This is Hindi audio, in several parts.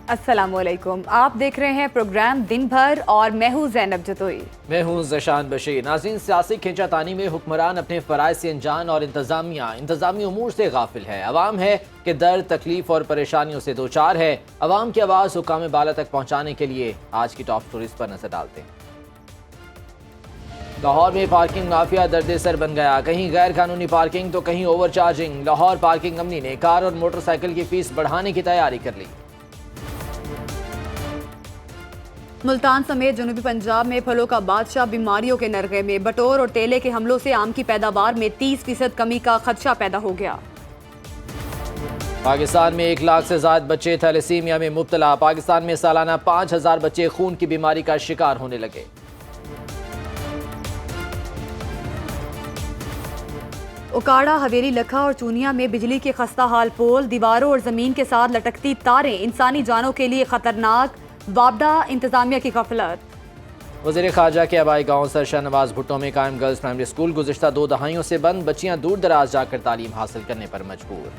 अस्सलामुअलैकुम, आप देख रहे हैं प्रोग्राम दिन भर और मैं हूँ ज़ैनब जतोई। मैं हूँ ज़शान बशीर। नाज़रीन, सियासी खींचातानी में हुक्मरान अपने फ़राइज़ से अनजान और इंतज़ामी उमूर से गाफिल है। अवाम है कि दर्द, तकलीफ और परेशानियों से दो चार है। अवाम की आवाज़ हुक्काम बाला तक पहुँचाने के लिए आज की टॉप स्टोरीज पर नजर डालते हैं। लाहौर में पार्किंग माफिया दर्द सर बन गया। कहीं गैर कानूनी पार्किंग तो कहीं over charging. Lahore parking company ने कार और मोटरसाइकिल की फीस बढ़ाने की तैयारी कर ली। मुल्तान समेत जनूबी पंजाब में फलों का बादशाह बीमारियों के नरगे में। बटोर और तेले के हमलों से आम की पैदावार में 30% कमी का खदशा पैदा हो गया। पाकिस्तान में 1 लाख से ज्यादा बच्चे थैलेसीमिया में मुब्तला। पाकिस्तान में सालाना 5000 बच्चे खून की बीमारी का शिकार होने लगे। उकाड़ा, हवेली, लखा और चूनिया में बिजली के खस्ता हाल पोल, दीवारों और जमीन के साथ लटकती तारें इंसानी जानों के लिए खतरनाक। वापडा इंतजामिया की गफलत। वज़ीर ख़ारजा के आबाई गांव सरशाह नवाज भुट्टो में कायम गर्ल्स प्राइमरी स्कूल गुज़िश्ता 2 दहाइयों से बंद। बच्चियां दूर दराज जाकर तालीम हासिल करने पर मजबूर।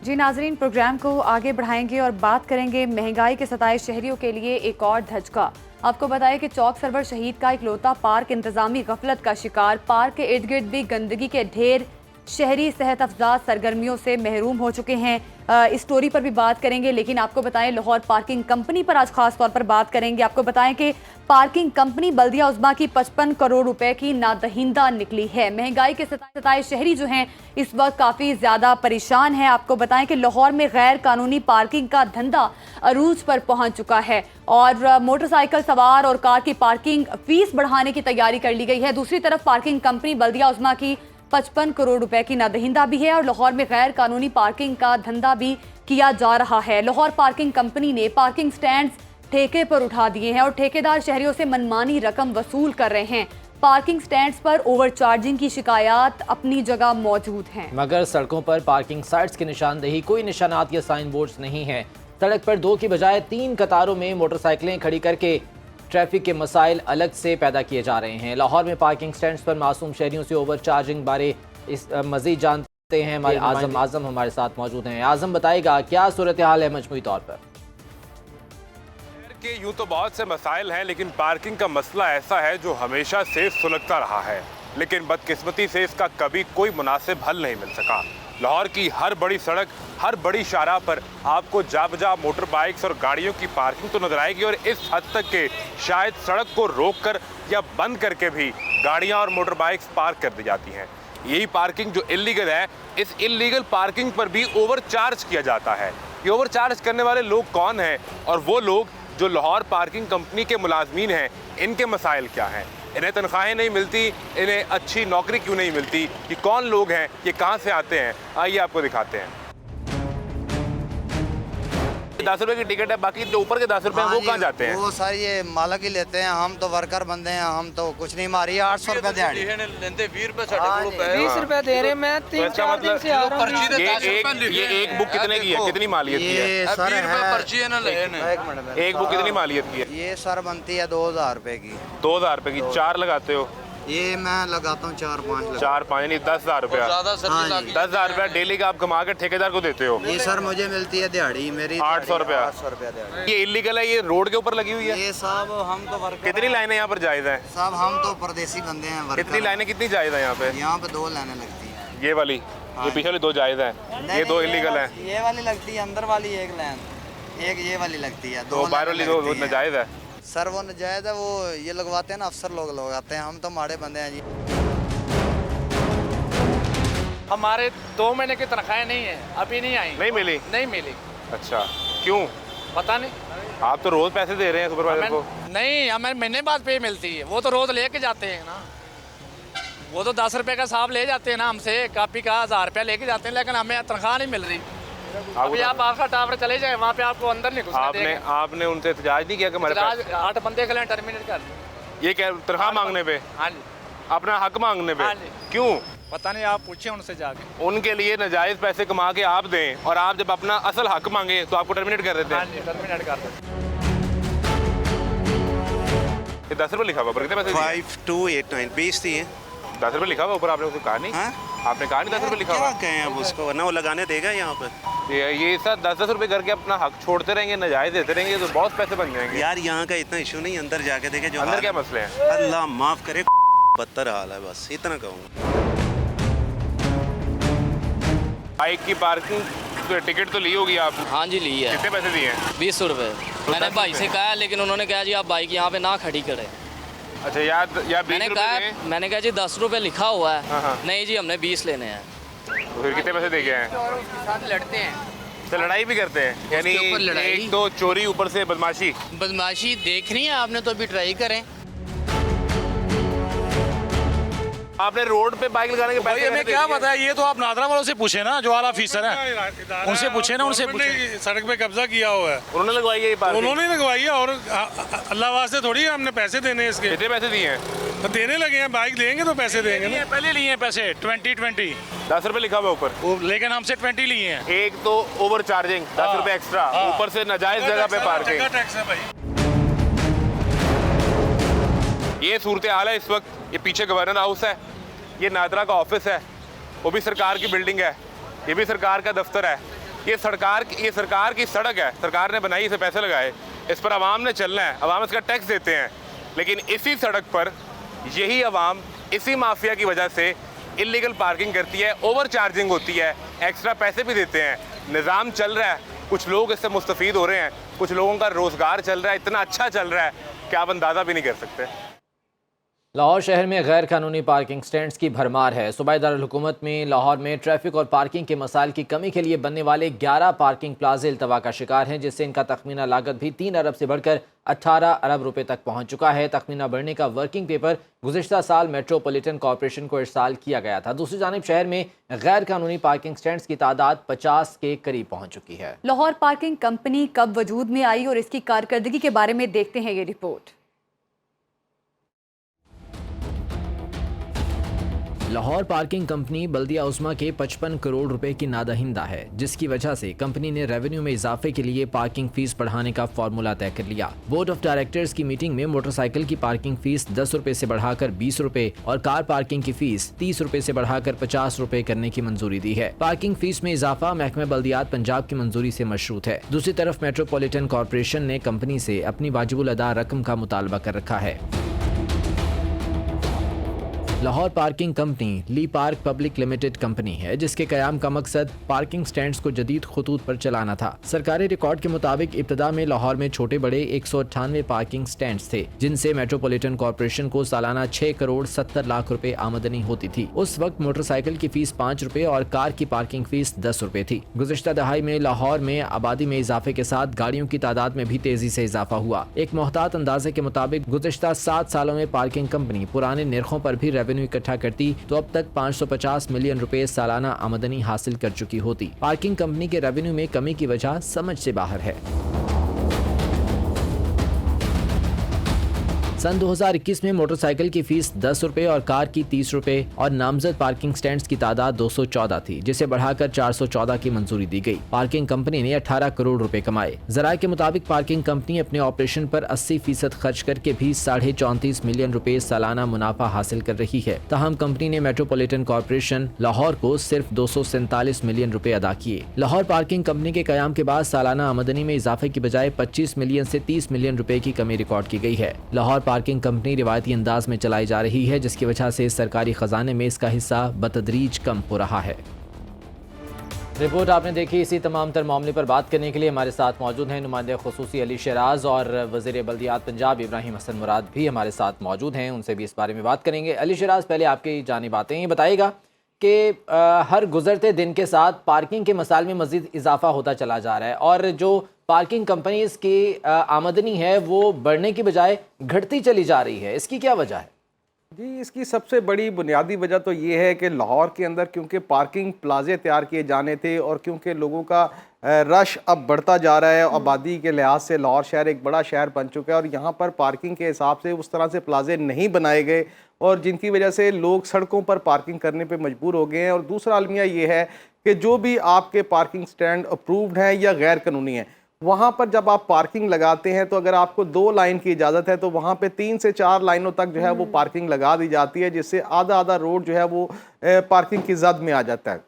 जी नाजरीन, प्रोग्राम को आगे बढ़ाएंगे और बात करेंगे महंगाई के सताए शहरियों के लिए एक और धचका। आपको बताएं कि चौक सरवर शहीद का इकलौता पार्क इंतजामी गफलत का शिकार। पार्क के इर्द गिर्द भी गंदगी के ढेर। शहरी सेहत अफजा सरगर्मियों से महरूम हो चुके हैं। इस स्टोरी पर भी बात करेंगे, लेकिन आपको बताएं लाहौर पार्किंग कंपनी पर आज खास तौर पर बात करेंगे। आपको बताएं कि पार्किंग कंपनी बल्दिया उज़्मा की 55 करोड़ रुपए की नादहिंदा निकली है। महंगाई के सताए शहरी जो हैं इस वक्त काफ़ी ज़्यादा परेशान हैं। आपको बताएं कि लाहौर में गैर कानूनी पार्किंग का धंधा अरूज पर पहुंच चुका है और मोटरसाइकिल सवार और कार की पार्किंग फीस बढ़ाने की तैयारी कर ली गई है। दूसरी तरफ पार्किंग कंपनी बल्दिया उज़्मा की 55 करोड़ रुपए की नादहिंदा भी है और लाहौर में गैर कानूनी पार्किंग का धंधा भी किया जा रहा है। लाहौर पार्किंग कंपनी ने पार्किंग स्टैंड्स ठेके पर उठा दिए हैं और ठेकेदार शहरियों से मनमानी रकम वसूल कर रहे हैं। पार्किंग स्टैंड्स पर ओवर चार्जिंग की शिकायत अपनी जगह मौजूद हैं, मगर सड़कों पर पार्किंग साइट्स की निशानदेही कोई निशानात या साइन बोर्ड्स नहीं है। सड़क पर 2 की बजाय 3 कतारों में मोटरसाइकिलें खड़ी करके ट्रैफिक के मसाइल अलग से पैदा किए जा रहे हैं। लाहौर में पार्किंग स्टैंड्स पर मासूम शहरियों से ओवर चार्जिंग बारे इस मजीद जानते हैं हमारे आजम हमारे साथ मौजूद हैं। आजम, बताएगा क्या सूरत हाल है मजमूई तौर पर? कि यूँ तो बहुत से मसाइल हैं, लेकिन पार्किंग का मसला ऐसा है जो हमेशा से सुलगता रहा है, लेकिन बदकिस्मती से इसका कभी कोई मुनासिब हल नहीं मिल सका। लाहौर की हर बड़ी सड़क, हर बड़ी शाहराह पर आपको जा मोटर बाइक्स और गाड़ियों की पार्किंग तो नजर आएगी और इस हद तक के शायद सड़क को रोककर या बंद करके भी गाड़ियां और मोटर बाइक्स पार्क कर दी जाती हैं। यही पार्किंग जो इल्लीगल है, इस इल्लीगल पार्किंग पर भी ओवर चार्ज किया जाता है। ये ओवर चार्ज करने वाले लोग कौन हैं और वो लोग जो लाहौर पार्किंग कंपनी के मुलाजमीन हैं, इनके मसाइल क्या हैं? इन्हें तनख्वाहें नहीं मिलती, इन्हें अच्छी नौकरी क्यों नहीं मिलती? ये कौन लोग हैं, ये कहाँ से आते हैं? आइए आपको दिखाते हैं। 10 रुपए की टिकट है, बाकी जो ऊपर के 10 रुपए हैं वो कहाँ जाते हैं? वो सारी ये मालक ही लेते हैं, हम तो वर्कर बंदे हैं, हम तो कुछ नहीं। हमारी 800 रुपए दिहाड़ी लेते 20 रुपए 20 रुपए दे रहे। मैं 3-4 दिन से आ रहा हूँ। ये एक बुक कितने की है, कितनी मालियत की है? ये सर पर्ची है ना, एक बुक कितनी मालियत की है? ये सर बनती है 2000 रुपए की। 2000 रुपए की 4 लगाते हो? ये मैं लगाता हूँ 4-5 4-5 नहीं 10,000 रुपया। 10,000 रुपया डेली का आप कमा कर ठेकेदार को देते हो? ये सर मुझे मिलती है दिहाड़ी मेरी 800 रुपया। 800 रुपया दिहाड़ी। ये इलीगल है, ये रोड के ऊपर लगी हुई है? ये साहब हम तो वर्कर। कितनी लाइनें यहाँ पर जायज है? साहब हम तो परदेसी बंदे हैं, वर्कर। कितनी लाइनें कितनी जायज है यहाँ पे? यहाँ पे 2 लाइनें लगती हैं। ये वाली जो पीछे वाली 2 जायज है, ये 2 इलीगल है। ये वाली लगती है अंदर वाली, एक लाइन, एक ये वाली लगती है। 2 बाहर वाली 2 नाजायज है। सर वो नाजायज है, वो ये लगवाते हैं ना, अफसर लोग लगाते हैं, हम तो माड़े बंदे हैं जी। हमारे 2 महीने की तनख्वाहें नहीं है, अभी नहीं आई। नहीं मिली? नहीं मिली। अच्छा, क्यों? पता नहीं। आप तो रोज पैसे दे रहे हैं सुपरवाइजर को? नहीं, हमें महीने बाद पे मिलती है। वो तो रोज लेके जाते हैं ना, वो तो 10 रुपए का हिसाब ले जाते हैं ना हमसे, कापी का 1000 रुपया लेके जाते हैं, लेकिन हमें तनख्वाह नहीं मिल रही। अभी आप आखिर टावर चले जाए, वहाँ पे आपको अंदर नहीं घुसने देंगे। आपने उनसे एहतजाज नहीं किया कि हमारे पास 8 बंदे के लिए टर्मिनेट कर दिए? ये क्या तनख्वाह मांगने पे? हाँ जी। अपना हक मांगने पे? हाँ जी। क्यों? पता नहीं, आप पूछे उनसे जाके। उनके लिए नाजायज पैसे कमा के आप दें और आप जब अपना असल हक मांगे तो आपको टर्मिनेट कर देते हैं? हाँ जी, टर्मिनेट कर देते। ये 10 रुपये लिखा हुआ, कितने पैसे? 5289 20 दिए। 10 रुपये लिखा हुआ ऊपर, आपने उसको कहा नहीं? हाँ? आपने कहा नहीं 10 रुपये लिखा हुआ? क्या कहें अब उसको, वरना वो लगाने देगा यहाँ पे। ये सर 10-10 रुपये करके अपना हक छोड़ते रहेंगे, नजायज़ देते रहेंगे तो बहुत पैसे बन जाएंगे यार यहाँ का इतना इशू नहीं, अंदर जाके देखे जो अंदर क्या मसले हैं? अल्लाह माफ करे, बदतर हाल है, बस इतना कहूँगा। बाइक की पार्किंग टिकट तो ली होगी आप? हाँ जी ली है। कितने पैसे दिए हैं? 20 रुपये। मैंने भाई से कहा लेकिन उन्होंने कहा जी आप बाइक यहाँ पे ना खड़ी करें। अच्छा या 20 रुपये? मैंने कहा जी 10 रुपये लिखा हुआ हाँ, हाँ। है। नहीं जी हमने 20 लेने हैं। तो फिर कितने पैसे दे गए हैं? और उसके साथ लड़ते हैं, तो लड़ाई भी करते हैं यानी उसके ऊपर लड़ाई? एक तो चोरी, ऊपर से बदमाशी। बदमाशी देखनी है आपने तो अभी ट्राई करें। आपने रोड पे बाइक लगाने के भाई पैसे हमें कैसे क्या दे दिए? पता है, ये तो आप नादरा वालों से पूछे ना, जो आला ऑफिसर हैं उनसे पूछे ना, उनसे पूछे। सड़क पे कब्जा किया हुआ है, उन्होंने लगवाई है ये पार्किंग? उन्होंने लगवाई है। और अल्लाह वास्ते थोड़ी हमने पैसे देने हैं इसके, कितने पैसे दिए हैं? तो देने लगे हैं, बाइक देंगे तो पैसे देंगे ना। पहले लिए हैं पैसे 20 10 रुपये लिखा हुआ ऊपर, लेकिन हमसे 20 लिए हैं। एक तो ओवर चार्जिंग 10 रुपये एक्स्ट्रा, ऊपर से नाजायज जगह पे पार्किंग। टैक्स है भाई। ये सूरत हाल है इस वक्त। ये पीछे गवर्नर हाउस है, ये नादरा का ऑफिस है, वो भी सरकार की बिल्डिंग है, ये भी सरकार का दफ्तर है। ये सरकार की सड़क है, सरकार ने बनाई, इसे पैसे लगाए, इस पर आवाम ने चलना है, आवाम इसका टैक्स देते हैं। लेकिन इसी सड़क पर यही आवाम इसी माफिया की वजह से इलीगल पार्किंग करती है, ओवर चार्जिंग होती है, एक्स्ट्रा पैसे भी देते हैं। निज़ाम चल रहा है, कुछ लोग इससे मुस्तफ़ीद हो रहे हैं, कुछ लोगों का रोज़गार चल रहा है, इतना अच्छा चल रहा है कि आप अंदाज़ा भी नहीं कर सकते। लाहौर शहर में गैर कानूनी पार्किंग स्टैंड्स की भरमार है। सूबाई दारुल हुकूमत में लाहौर में ट्रैफिक और पार्किंग के मसाइल की कमी के लिए बनने वाले 11 पार्किंग प्लाजे इल्तवा का शिकार हैं, जिससे इनका तखमीना लागत भी 3 अरब से बढ़कर 18 अरब रुपए तक पहुंच चुका है। तखमीना बढ़ने का वर्किंग पेपर गुज़िश्ता साल मेट्रोपॉलिटन कॉरपोरेशन को इरसाल किया गया था। दूसरी जानिब शहर में गैर कानूनी पार्किंग स्टैंड्स की तादाद 50 के करीब पहुँच चुकी है। लाहौर पार्किंग कंपनी कब वजूद में आई और इसकी कारकर्दगी के बारे में देखते हैं ये रिपोर्ट। लाहौर पार्किंग कंपनी बल्दिया उस्मा के 55 करोड़ रुपए की नादहिंदा है, जिसकी वजह से कंपनी ने रेवेन्यू में इजाफे के लिए पार्किंग फीस बढ़ाने का फॉर्मूला तय कर लिया। बोर्ड ऑफ डायरेक्टर्स की मीटिंग में मोटरसाइकिल की पार्किंग फीस 10 रुपए से बढ़ाकर 20 रुपए और कार पार्किंग की फीस 30 रुपए से बढ़ाकर 50 रुपए करने की मंजूरी दी है। पार्किंग फीस में इजाफा महकमे बल्दियात पंजाब की मंजूरी से मशरूत है। दूसरी तरफ मेट्रोपॉलिटन कॉरपोरेशन ने कंपनी से अपनी वाजिबुल अदा रकम का मुतालबा कर रखा है। लाहौर पार्किंग कंपनी ली पार्क पब्लिक लिमिटेड कंपनी है, जिसके कयाम का मकसद पार्किंग स्टैंड्स को जदीद खतूत पर चलाना था। सरकारी रिकॉर्ड के मुताबिक इब्तदा में लाहौर में छोटे बड़े 198 पार्किंग स्टैंड्स थे, जिनसे मेट्रोपॉलिटन कॉरपोरेशन को सालाना 6 करोड़ 70 लाख रुपए आमदनी होती थी। उस वक्त मोटरसाइकिल की फीस 5 रुपए और कार की पार्किंग फीस 10 रुपए थी। गुज़िश्ता दहाई में लाहौर में आबादी में इजाफे के साथ गाड़ियों की तादाद में भी तेजी से इजाफा हुआ। एक मोहतात अंदाजे के मुताबिक गुज़िश्ता 7 सालों में पार्किंग कंपनी पुराने निर्खों पर भी रेवेन्यू इकट्ठा करती तो अब तक 550 मिलियन रुपए सालाना आमदनी हासिल कर चुकी होती। पार्किंग कंपनी के रेवेन्यू में कमी की वजह समझ से बाहर है। सन 2021 में मोटरसाइकिल की फीस 10 रुपए और कार की 30 रुपए और नामजद पार्किंग स्टैंड्स की तादाद 214 थी, जिसे बढ़ाकर 414 की मंजूरी दी गई। पार्किंग कंपनी ने 18 करोड़ रुपए कमाए। जराये के मुताबिक पार्किंग कंपनी अपने ऑपरेशन पर 80% खर्च करके भी 34.5 मिलियन रुपए सालाना मुनाफा हासिल कर रही है। ताहम कंपनी ने मेट्रोपॉलिटन कॉरपोरेशन लाहौर को सिर्फ 247 मिलियन रुपए अदा किए। लाहौर पार्किंग कंपनी के कयाम के बाद सालाना आमदनी में इजाफे की बजाय 25 मिलियन से 30 मिलियन रुपए की कमी रिकॉर्ड की गई है। लाहौर पार्किंग कंपनी रिवायती अंदाज में चलाई जा रही है, जिसकी वजह से सरकारी खजाने में इसका हिस्सा बतदरीज कम हो रहा है। रिपोर्ट आपने देखी। इसी तमाम तर मामले पर बात करने के लिए हमारे साथ मौजूद हैं नुमाइंदे खुसूसी अली शराज और वज़ीर बल्दियात पंजाब इब्राहिम हसन मुराद भी हमारे साथ मौजूद हैं, उनसे भी इस बारे में बात करेंगे। अली शराज, पहले आपकी जानिब आते हैं, ये बताइएगा कि हर गुजरते दिन के साथ पार्किंग के मसाइल में मज़ीद इजाफा होता चला जा रहा है और जो पार्किंग कंपनीज की आमदनी है वो बढ़ने की बजाय घटती चली जा रही है, इसकी क्या वजह है? जी, इसकी सबसे बड़ी बुनियादी वजह तो ये है कि लाहौर के अंदर क्योंकि पार्किंग प्लाजे तैयार किए जाने थे और क्योंकि लोगों का रश अब बढ़ता जा रहा है, आबादी के लिहाज से लाहौर शहर एक बड़ा शहर बन चुका है और यहाँ पर पार्किंग के हिसाब से उस तरह से प्लाजे नहीं बनाए गए और जिनकी वजह से लोग सड़कों पर पार्किंग करने पे मजबूर हो गए हैं। और दूसरा अलमिया ये है कि जो भी आपके पार्किंग स्टैंड अप्रूव्ड हैं या गैर कानूनी हैं, वहाँ पर जब आप पार्किंग लगाते हैं तो अगर आपको 2 लाइन की इजाज़त है तो वहाँ पे 3 से 4 लाइनों तक जो है वो पार्किंग लगा दी जाती है, जिससे आधा आधा रोड जो है वो पार्किंग की जद में आ जाता है।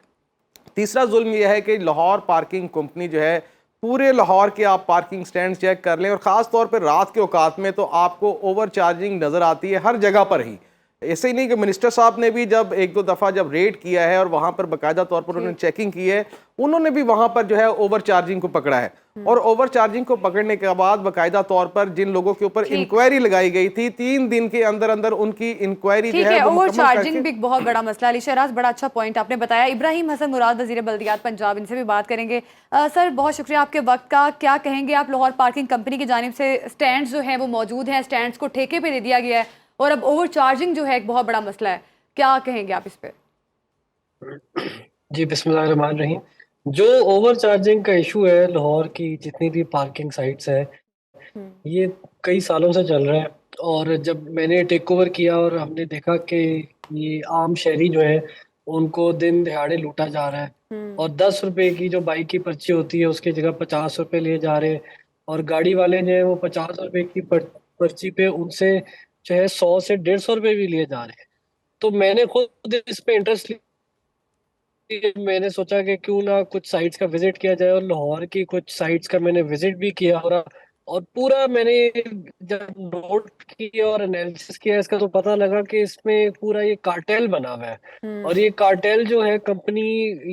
तीसरा जुल्म यह है कि लाहौर पार्किंग कंपनी जो है, पूरे लाहौर के आप पार्किंग स्टैंड चेक कर लें और ख़ास तौर पर रात के औकात में तो आपको ओवर चार्जिंग नज़र आती है हर जगह पर ही। ऐसे ही नहीं कि मिनिस्टर साहब ने भी जब 1-2 दफ़ा जब रेड किया है और वहाँ पर बाकायदा तौर पर उन्होंने चेकिंग की है, उन्होंने भी वहाँ पर जो है ओवर चार्जिंग को पकड़ा है। और ओवर चार्जिंग को पकड़ने के बाद बाकायदा तौर पर जिन लोगों के ऊपर इंक्वायरी लगाई गई थी, 3 दिन के अंदर अंदर उनकी इंक्वायरी जो है ओवर चार्जिंग भी एक बहुत बड़ा मसला। अली शहराज, बड़ा अच्छा पॉइंट आपने बताया। इब्राहिम हसन मुराद, वज़ीर बल्दियात पंजाब, इनसे भी बात करेंगे। सर, बहुत शुक्रिया आपके वक्त का। क्या कहेंगे आप, लाहौर पार्किंग कंपनी की जानिब से स्टैंड जो हैं वो मौजूद हैं, स्टैंड को ठेके पे दे दिया गया है और अब ओवर चार्जिंग जो है एक बहुत बड़ा मसला है, क्या कहेंगे आप इस पे? जी, बिस्मिल्लाहिर्रहमानिर्रहीम। जो ओवर चार्जिंग का इशू है लाहौर की जितनी भी पार्किंग साइट्स है, ये कई सालों से चल रहा है। और जब मैंने टेक ओवर किया और हमने देखा कि ये आम शहरी जो है उनको दिन दिहाड़े लूटा जा रहा है और 10 रुपए की जो बाइक की पर्ची होती है उसकी जगह 50 रुपए लिए जा रहे हैं, और गाड़ी वाले जो है वो 50 रुपए की पर्ची पे उनसे जो है 100 से 150 रुपए भी लिए जा रहे हैं। तो मैंने खुद इस पे इंटरेस्ट लिया, मैंने सोचा कि क्यों ना कुछ साइट्स का विजिट किया जाए, और लाहौर की कुछ साइट्स का मैंने विजिट भी किया और पूरा मैंने जब नोट किया और एनालिसिस किया इसका, तो पता लगा कि इसमें पूरा ये कार्टेल बना हुआ है। और ये कार्टेल जो है कंपनी,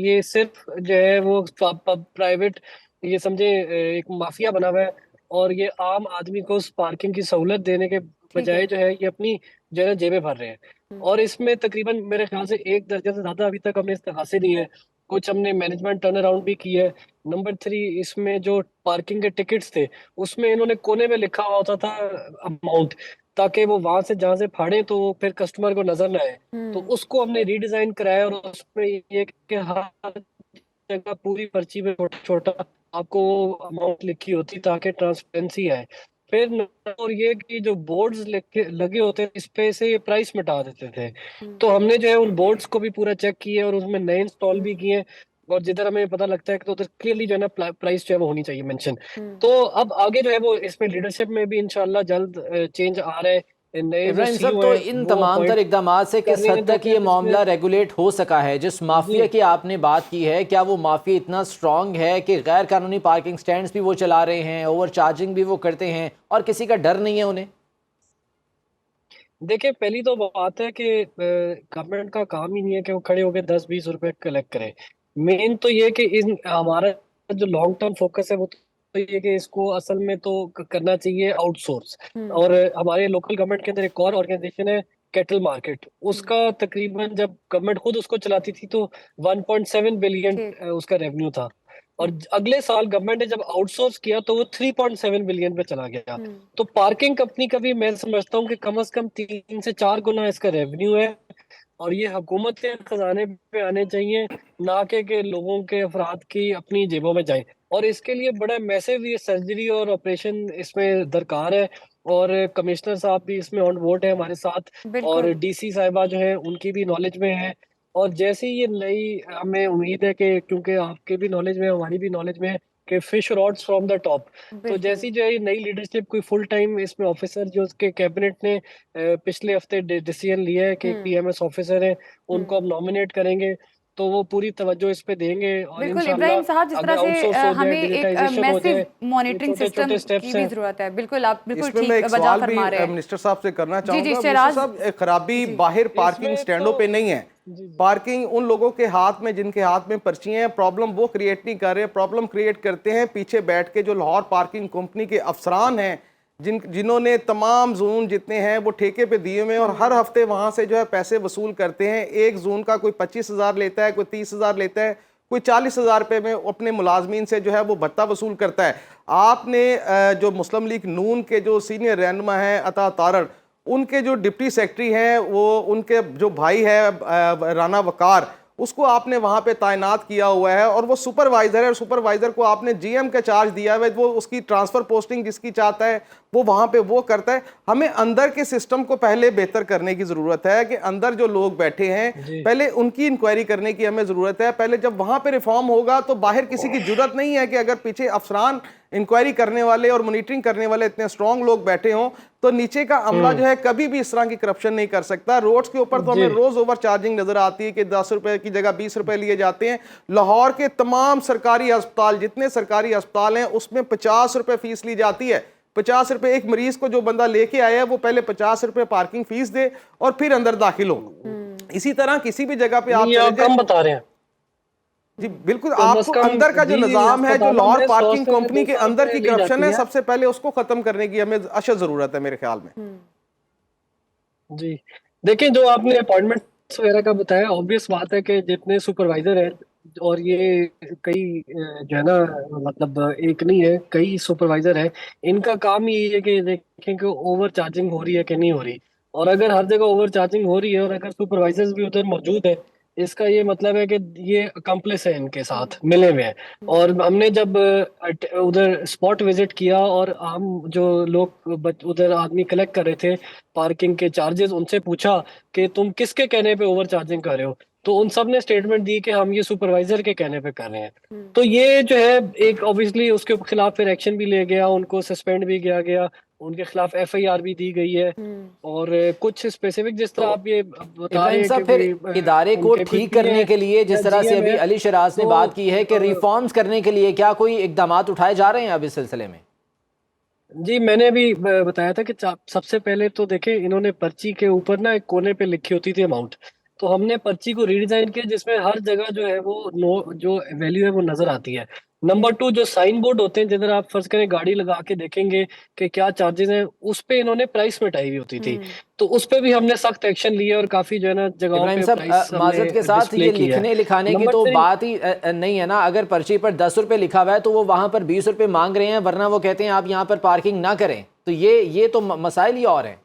ये सिर्फ जो है वो प्राइवेट, ये समझे एक माफिया बना हुआ है, और ये आम आदमी को उस पार्किंग की सहूलत देने के बजाय जो है ये अपनी जो है जेबें भर रहे हैं। और इसमें तकरीबन मेरे ख्याल से 1 दर्जन से ज्यादा अभी तक हमने इससे हासिल नहीं है। कुछ हमने मैनेजमेंट टर्न अराउंड भी की है। नंबर 3, इसमें जो पार्किंग के टिकट्स थे उसमें इन्होंने कोने में लिखा हुआ होता था अमाउंट, ताकि वो वहां से जहां से फाड़े तो वो फिर कस्टमर को नजर ना आए। तो उसको हमने रीडिजाइन कराया और उसमें ये कि हर जगह पूरी पर्ची में छोटा छोटा आपको अमाउंट लिखी होती ताकि ट्रांसपेरेंसी आए। फिर और ये कि जो बोर्ड्स लगे होते हैं इस पे से ये प्राइस मिटा देते थे। तो हमने जो है उन बोर्ड्स को भी पूरा चेक किया और उसमें नए इंस्टॉल भी किए, और जिधर हमें पता लगता है कि तो उधर क्लियरली जो है ना प्राइस जो है वो होनी चाहिए मेंशन। तो अब आगे जो है वो इसमें लीडरशिप में भी इंशाल्लाह जल्द चेंज आ रहा है। इब्राहिम साहब, तो इन तमाम तर इकदाम से किस हद तक ये मामला रेगुलेट हो सका है? जिस माफिया की आपने बात की है, क्या वो माफिया इतना स्ट्रांग है कि गैर कानूनी पार्किंग स्टैंड्स भी वो चला रहे हैं, ओवर चार्जिंग भी वो करते हैं और किसी का डर नहीं है उन्हें? देखिए, पहली तो बात है कि गवर्नमेंट का काम ही नहीं है कि वो खड़े होकर 10-20 रुपए कलेक्ट करे। मेन तो ये कि हमारा जो लॉन्ग टर्म फोकस है वो तो ये कि इसको असल में तो करना चाहिए आउटसोर्स। और हमारे लोकल गवर्नमेंट के अंदर एक और ऑर्गेनाइजेशन है कैटल मार्केट, उसका तकरीबन जब गवर्नमेंट खुद उसको चलाती थी तो 1.7 बिलियन उसका रेवेन्यू था, और अगले साल गवर्नमेंट ने जब आउटसोर्स किया तो वो 3.7 बिलियन पे चला गया। तो पार्किंग कंपनी का भी मैं समझता हूँ कि कम से कम 3 से 4 गुना इसका रेवेन्यू है, और ये हुकूमत के खजाने पे आने चाहिए, ना कि लोगों के अफराद की अपनी जेबों में जाए। और इसके लिए बड़ा मैसिव ये सर्जरी और ऑपरेशन इसमें दरकार है, और कमिश्नर साहब भी इसमें ऑन बोर्ड है हमारे साथ, और डीसी साहिबा जो है उनकी भी नॉलेज में है। और जैसे ही ये नई, हमें उम्मीद है कि क्योंकि आपके भी नॉलेज में हमारी भी नॉलेज में है कि fish rods from the top, तो जैसी जो है नई लीडरशिप कोई फुल टाइम इसमें ऑफिसर जो उसके कैबिनेट ने पिछले हफ्ते डिसीजन लिया है कि पीएमएस ऑफिसर है उनको अब नॉमिनेट करेंगे, तो वो पूरी तवज्जो इस पे देंगे। और बिल्कुल इब्राहिम साहब, जिस तरह से हमें एक मैसिव मॉनिटरिंग सिस्टम की भी जरूरत है। बिल्कुल, आप बिल्कुल ठीक वजह फरमा रहे हैं। मिनिस्टर साहब से करना चाहूंगा। मिनिस्टर साहब, खराबी बाहर पार्किंग स्टैंडों पे नहीं है, पार्किंग उन लोगों के हाथ में जिनके हाथ में पर्चियां हैं। प्रॉब्लम वो क्रिएट नहीं कर रहे, प्रॉब्लम क्रिएट करते हैं पीछे बैठ के जो लाहौर पार्किंग कंपनी के अफसरान हैं, जिन्होंने तमाम जून जितने हैं वो ठेके पे दिए हुए हैं और हर हफ्ते वहाँ से जो है पैसे वसूल करते हैं। एक जून का कोई 25,000 लेता है, कोई 30,000 लेता है, कोई 40,000 रुपये में अपने मुलाजमीन से जो है वो भत्ता वसूल करता है। आपने जो मुस्लिम लीग नून के जो सीनियर रहनुमा हैं अता तारड़, उनके जो डिप्टी सेक्रेटरी हैं, वो उनके जो भाई है राना वकार, उसको आपने वहाँ पे तैनात किया हुआ है और वो सुपरवाइज़र है, और सुपरवाइज़र को आपने जीएम का चार्ज दिया हुआ है। वो उसकी ट्रांसफ़र पोस्टिंग जिसकी चाहता है वो वहाँ पे वो करता है। हमें अंदर के सिस्टम को पहले बेहतर करने की ज़रूरत है कि अंदर जो लोग बैठे हैं पहले उनकी इंक्वायरी करने की हमें ज़रूरत है। पहले जब वहाँ पे रिफॉर्म होगा तो बाहर किसी की ज़रूरत नहीं है कि अगर पीछे अफसरान इंक्वायरी करने वाले और मॉनिटरिंग करने वाले इतने स्ट्रांग लोग बैठे हों तो नीचे का अमला जो है कभी भी इस तरह की करप्शन नहीं कर सकता। रोड्स के ऊपर तो हमें रोज ओवर चार्जिंग नजर आती है कि 10 रुपए की जगह 20 रुपए लिए जाते हैं। लाहौर के तमाम सरकारी अस्पताल, जितने सरकारी अस्पताल हैं, उसमें 50 रुपए फीस ली जाती है। 50 रुपए एक मरीज को जो बंदा लेके आया है वो पहले 50 रुपए पार्किंग फीस दे और फिर अंदर दाखिल हो। इसी तरह किसी भी जगह पे आप कम बता रहे हैं जी, बिल्कुल। आपको अंदर का जो निजाम है, जो लाहौर पार्किंग कंपनी के अंदर की करप्शन है, सबसे पहले उसको खत्म करने की हमें अशद जरूरत है मेरे ख्याल में। जी देखिए, जो आपने अपॉइंटमेंट्स वगैरह का बताया, ऑब्वियस बात है कि जितने सुपरवाइजर हैं, और ये कई जो है ना, मतलब एक नहीं है, कई सुपरवाइजर हैं, इनका काम ही ये है कि देखें कि ओवर चार्जिंग हो रही है कि नहीं हो रही। और अगर हर जगह ओवर चार्जिंग हो रही है और अगर सुपरवाइजर्स भी उधर मौजूद है, इसका ये मतलब है कि ये अकम्प्लिस है, इनके साथ मिले हुए हैं। और हमने जब उधर स्पॉट विजिट किया और हम जो लोग उधर आदमी कलेक्ट कर रहे थे पार्किंग के चार्जेस, उनसे पूछा कि तुम किसके कहने पे ओवर चार्जिंग कर रहे हो, तो उन सब ने स्टेटमेंट दी कि हम ये सुपरवाइजर के कहने पे कर रहे हैं। तो ये जो है एक ऑब्वियसली उसके खिलाफ फिर एक्शन भी लिया गया, उनको सस्पेंड भी किया गया, उनके खिलाफ FIR भी दी गई है। और कुछ स्पेसिफिक जिस तरह आप ये बता रहे हैं, फिर इदारे को ठीक करने के लिए जिस तरह से अभी अली शराज ने बात की है कि रिफॉर्म्स करने के लिए क्या कोई इकदाम उठाए जा रहे हैं अब इस सिलसिले में? जी, मैंने भी बताया था कि सबसे पहले तो देखें, इन्होंने पर्ची के ऊपर ना एक कोने पे लिखी होती थी अमाउंट, तो हमने पर्ची को रीडिजाइन किया जिसमें हर जगह जो है वो जो वैल्यू है वो नजर आती है। नंबर 2, जो साइन बोर्ड होते हैं, जिधर आप फर्ज करें गाड़ी लगा के देखेंगे कि क्या चार्जेस हैं, उस पे इन्होंने प्राइस मिटाई हुई होती थी, तो उस पे भी हमने सख्त एक्शन लिया और काफी जो है ना जगहों पे प्राइस माजरत के साथ ये लिखने लिखाने की तो बात ही नहीं है ना। अगर पर्ची पर 10 रुपए लिखा हुआ है तो वो वहां पर 20 रुपए मांग रहे हैं, वरना वो कहते हैं आप यहाँ पर पार्किंग ना करें। तो ये तो मसाइल ही और हैं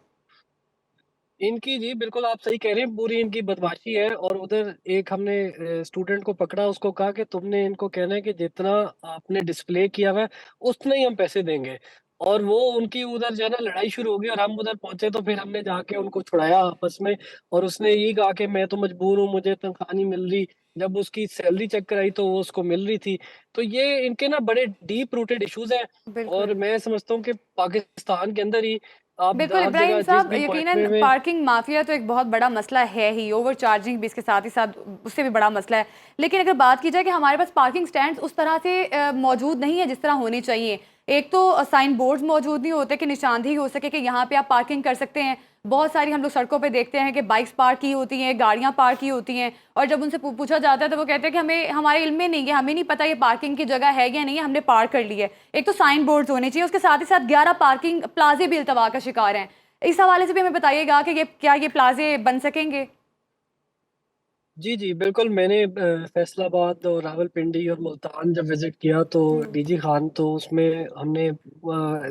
इनकी। जी बिल्कुल, आप सही कह रहे हैं, पूरी इनकी बदमाशी है। और उधर एक हमने स्टूडेंट को पकड़ा, उसको कहा कि तुमने इनको कहना है कि जितना आपने डिस्प्ले किया हुआ है उतने ही हम पैसे देंगे। और वो उनकी उधर जो है ना लड़ाई शुरू हो गई, और हम उधर पहुंचे तो फिर हमने जाके उनको छुड़ाया आपस में। और उसने यही कहा कि मैं तो मजबूर हूँ, मुझे तनख्वाह नहीं मिल रही। जब उसकी सैलरी चेक कराई तो वो उसको मिल रही थी। तो ये इनके ना बड़े डीप रूटेड इश्यूज हैं, और मैं समझता हूँ कि पाकिस्तान के अंदर ही आप बिल्कुल हर इब्राहिम जगह जिस साहब, भी यकीनन पॉइंट में पार्किंग माफिया तो एक बहुत बड़ा मसला है ही, ओवर चार्जिंग भी इसके साथ ही साथ उससे भी बड़ा मसला है। लेकिन अगर बात की जाए कि हमारे पास पार्किंग स्टैंड उस तरह से मौजूद नहीं है जिस तरह होनी चाहिए। एक तो साइन बोर्ड्स मौजूद नहीं होते कि निशानदेही हो सके कि यहाँ पे आप पार्किंग कर सकते हैं। बहुत सारी हम लोग सड़कों पे देखते हैं कि बाइक्स पार्क की होती हैं, गाड़ियाँ पार्क की होती हैं, और जब उनसे पूछा जाता है तो वो कहते हैं कि हमें हमारे इल्म में नहीं है, हमें नहीं पता ये पार्किंग की जगह है या नहीं है, हमने पार्क कर ली है। एक तो साइन बोर्ड्स होने चाहिए, उसके साथ ही साथ 11 पार्किंग प्लाजे भी अल्तवा का शिकार हैं। इस हवाले से भी हमें बताइएगा कि ये प्लाजे बन सकेंगे? जी बिल्कुल। मैंने फैसलाबाद और रावलपिंडी और मुल्तान जब विजिट किया तो DG खान, तो उसमें हमने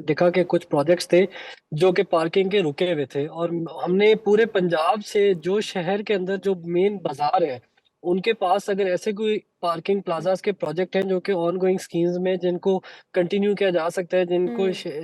देखा कि कुछ प्रोजेक्ट्स थे जो कि पार्किंग के रुके हुए थे। और हमने पूरे पंजाब से जो शहर के अंदर जो मेन बाजार है उनके पास अगर ऐसे कोई पार्किंग प्लाजास के प्रोजेक्ट हैं जो कि ऑनगोइंग स्कीम्स में जिनको कंटिन्यू किया जा सकता है,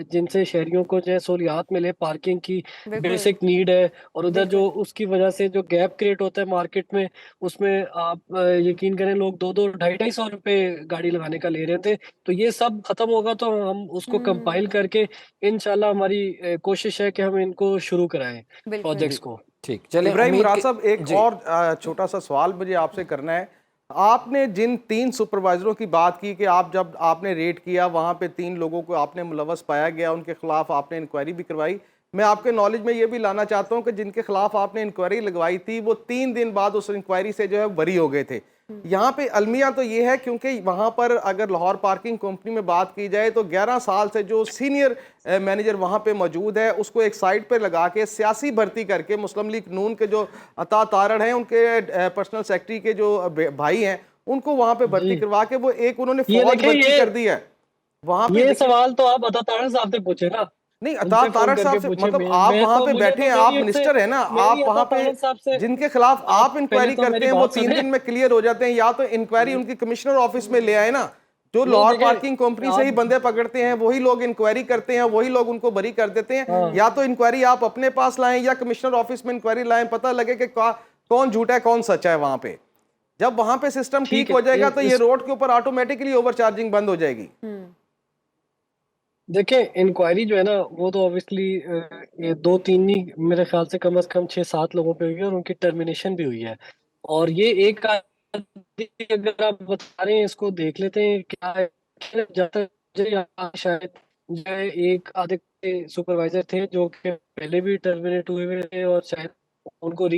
जिनसे शहरियों को जो है सहूलियात मिले, पार्किंग की बेसिक नीड है। और उधर जो उसकी वजह से जो गैप क्रिएट होता है मार्केट में, उसमें आप यकीन करें लोग 2-2, 250-250 रुपए गाड़ी लगाने का ले रहे थे। तो ये सब खत्म होगा तो हम उसको कंपाइल करके इंशाल्लाह हमारी कोशिश है कि हम इनको शुरू कराएं प्रोजेक्ट्स को। ठीक, चलिए इब्राहिम मुराद साहब, एक और छोटा सा सवाल मुझे आपसे करना है। आपने जिन 3 सुपरवाइजरों की बात की कि जब आपने रेड किया वहाँ पे 3 लोगों को आपने मुलव्वस पाया गया, उनके खिलाफ आपने इंक्वायरी भी करवाई। मैं आपके नॉलेज में ये भी लाना चाहता हूँ कि जिनके खिलाफ आपने इंक्वायरी लगवाई थी वो 3 दिन बाद उस इंक्वायरी से जो है बरी हो गए थे। यहाँ पे अलमिया तो ये है क्योंकि वहाँ पर अगर लाहौर पार्किंग कंपनी में बात की जाए तो 11 साल से जो सीनियर मैनेजर वहाँ पे मौजूद है उसको एक साइड पे लगा के सियासी भर्ती करके मुस्लिम लीग नून के जो अता तारड़ हैं, उनके पर्सनल सेक्रेटरी के जो भाई हैं, उनको वहाँ पे भर्ती करवा के वो एक उन्होंने फौज भर्ती कर दी है वहाँ पे। ये सवाल तो आप अता तारड़ साहब से पूछे ना। नहीं, अता तारड़ साहब से मतलब आप वहाँ पे बैठे हैं, आप मिनिस्टर है ना, आप वहाँ पे जिनके खिलाफ आप इंक्वायरी करते हैं वो 3 दिन में क्लियर हो जाते हैं। या तो इंक्वायरी उनकी कमिश्नर ऑफिस में ले आए ना, जो लाहौर पार्किंग कंपनी से ही बंदे पकड़ते हैं वही लोग इंक्वायरी करते हैं, वही लोग उनको बरी कर देते हैं। या तो इंक्वायरी आप अपने पास लाएं या कमिश्नर ऑफिस में इंक्वायरी लाएं, पता लगे कि कौन झूठा है कौन सच्चा है वहां पे। जब वहां पे सिस्टम ठीक हो जाएगा तो ये रोड के ऊपर ऑटोमेटिकली ओवर चार्जिंग बंद हो जाएगी। देखिए, इंक्वायरी जो है ना वो तो ऑब्वियसली ये 2-3 ही मेरे ख्याल से कम 6-7 लोगों पे हुई है और उनकी टर्मिनेशन भी हुई है। और ये एक आदमी अगर आप बता रहे हैं इसको देख लेते हैं क्या है। जहाँ तक मुझे याद है, शायद जो है एक आधे सुपरवाइजर थे जो कि पहले भी टर्मिनेट हुए हुए थे और शायद उनको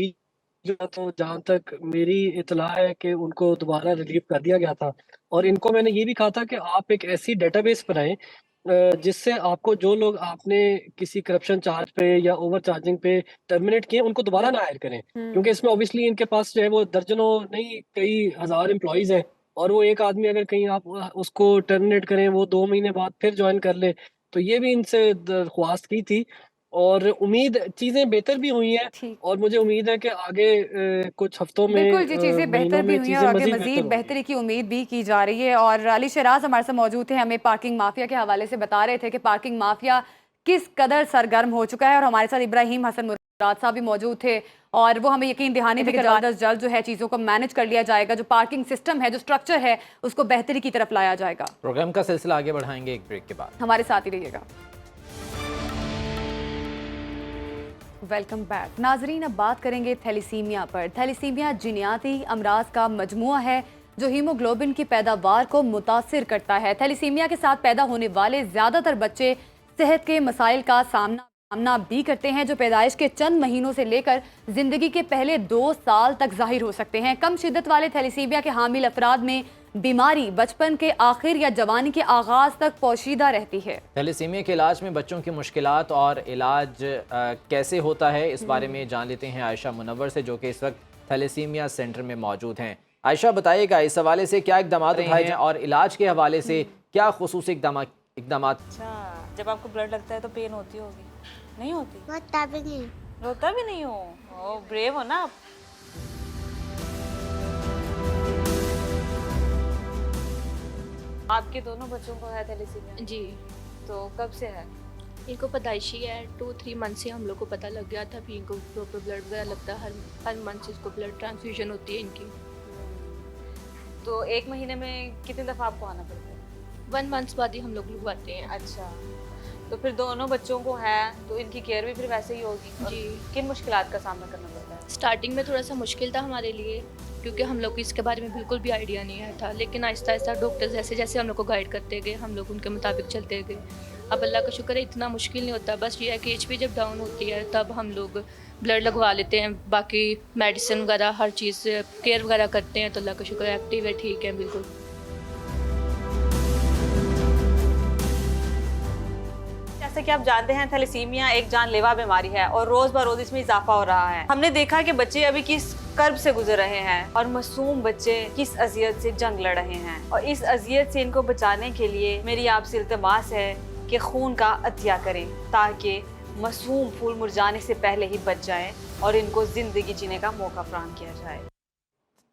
तो जहाँ तक मेरी इत्तला है कि उनको दोबारा रिलीव कर दिया गया था। और इनको मैंने ये भी कहा था कि आप एक ऐसी डेटाबेस बनाएं जिससे आपको जो लोग आपने किसी करप्शन चार्ज पे या ओवर चार्जिंग पे टर्मिनेट किए उनको दोबारा ना हायर करें, क्योंकि इसमें ऑब्वियसली इनके पास जो है वो दर्जनों नहीं कई हज़ार एम्प्लॉइज़ हैं और वो एक आदमी अगर कहीं आप उसको टर्मिनेट करें वो 2 महीने बाद फिर जॉइन कर ले, तो ये भी इनसे दरख्वास्त की थी और उम्मीद चीज़ें बेहतर भी हुई हैं और मुझे उम्मीद है कि आगे कुछ हफ्तों में बिल्कुल जी, चीज़ें बेहतर भी हुई हैं और आगे मज़ीद मज़ीद बेहतर बेहतरी की उम्मीद भी की जा रही है। और अली शराज हमारे साथ मौजूद थे, हमें पार्किंग माफिया के हवाले से बता रहे थे कि पार्किंग माफिया किस कदर सरगर्म हो चुका है। और हमारे साथ इब्राहिम हसन मुराद साहब भी मौजूद थे और वो हमें यकीन दिहाने थे कि जल्द अज जल्द जो है चीज़ों को मैनेज कर लिया जाएगा, जो पार्किंग सिस्टम है, जो स्ट्रक्चर है, उसको बेहतरी की तरफ लाया जाएगा। प्रोग्राम का सिलसिला आगे बढ़ाएंगे एक ब्रेक के बाद। हमारे साथ ही रहिएगा। वेलकम बैक नाजरीन, अब बात करेंगे थैलीसीमिया पर। थैलीसीमिया जिन्याती अमराज का मजमुआ है जो हीमोग्लोबिन की पैदावार को मुतासिर करता है। थैलीसीमिया के साथ पैदा होने वाले ज़्यादातर बच्चे सेहत के मसाइल का सामना भी करते हैं जो पैदाइश के चंद महीनों से लेकर ज़िंदगी के पहले 2 साल तक जाहिर हो सकते हैं। कम शिद्दत वाले थैलीसीमिया के हामिल अफराद में बीमारी बचपन के आखिर या जवानी के आगाज़ तक पोशीदा रहती है। थैलीसीमिया के इलाज में बच्चों की मुश्किलात और इलाज कैसे होता है इस बारे में जान लेते हैं आयशा मुनव्वर से, जो कि इस वक्त थैलीसीमिया सेंटर में मौजूद हैं। आयशा, बताइएगा इस हवाले से क्या इकदाम उठाए हैं और इलाज के हवाले से क्या खुसूसी इकदाम? अच्छा, जब आपको ब्लड लगता है तो पेन होती होगी? नहीं होती? रोता भी नहीं हो? ओ, ब्रेव हो ना आप। आपके दोनों बच्चों को है थैलीसीमिया? जी। तो कब से है? इनको पैदाइशी है, 2-3 मंथ से हम लोग को पता लग गया था। फिर इनको प्रॉपर ब्लड वगैरह लगता है, हर मंथ से इसको ब्लड ट्रांसफ्यूजन होती है इनकी। तो 1 महीने में कितनी दफ़ा आपको आना पड़ता है? 1 मंथ बाद ही हम लोग लगवाते हैं। अच्छा, तो फिर दोनों बच्चों को है तो इनकी केयर भी फिर वैसे ही होगी? जी। किन मुश्किलात का सामना करना पड़ता है? स्टार्टिंग में थोड़ा सा मुश्किल था हमारे लिए, क्योंकि हम लोग को इसके बारे में बिल्कुल भी आइडिया नहीं है था, लेकिन आहिस्ता आहिस्ता डॉक्टर जैसे जैसे हम लोग को गाइड करते गए हम लोग उनके मुताबिक चलते गए। अब अल्लाह का शुक्र है इतना मुश्किल नहीं होता। बस ये है कि HP जब डाउन होती है तब हम लोग ब्लड लगवा लेते हैं, बाकी मेडिसिन वगैरह हर चीज़ केयर वगैरह करते हैं। तो अल्लाह का शुक्र है एक्टिव है, ठीक है बिल्कुल। जैसे कि आप जानते हैं थैलीसीमिया एक जानलेवा बीमारी है और रोज बरोज इसमें इजाफा हो रहा है। हमने देखा कि बच्चे अभी किस कर्ब से गुजर रहे हैं और मासूम बच्चे किस अजियत से जंग लड़ रहे हैं, और इस अजियत से इनको बचाने के लिए मेरी आपसे इल्तिमास है कि खून का अतिया करें ताकि मासूम फूल मुरझाने से पहले ही बच जाएं और इनको जिंदगी जीने का मौका फराहम किया जाए।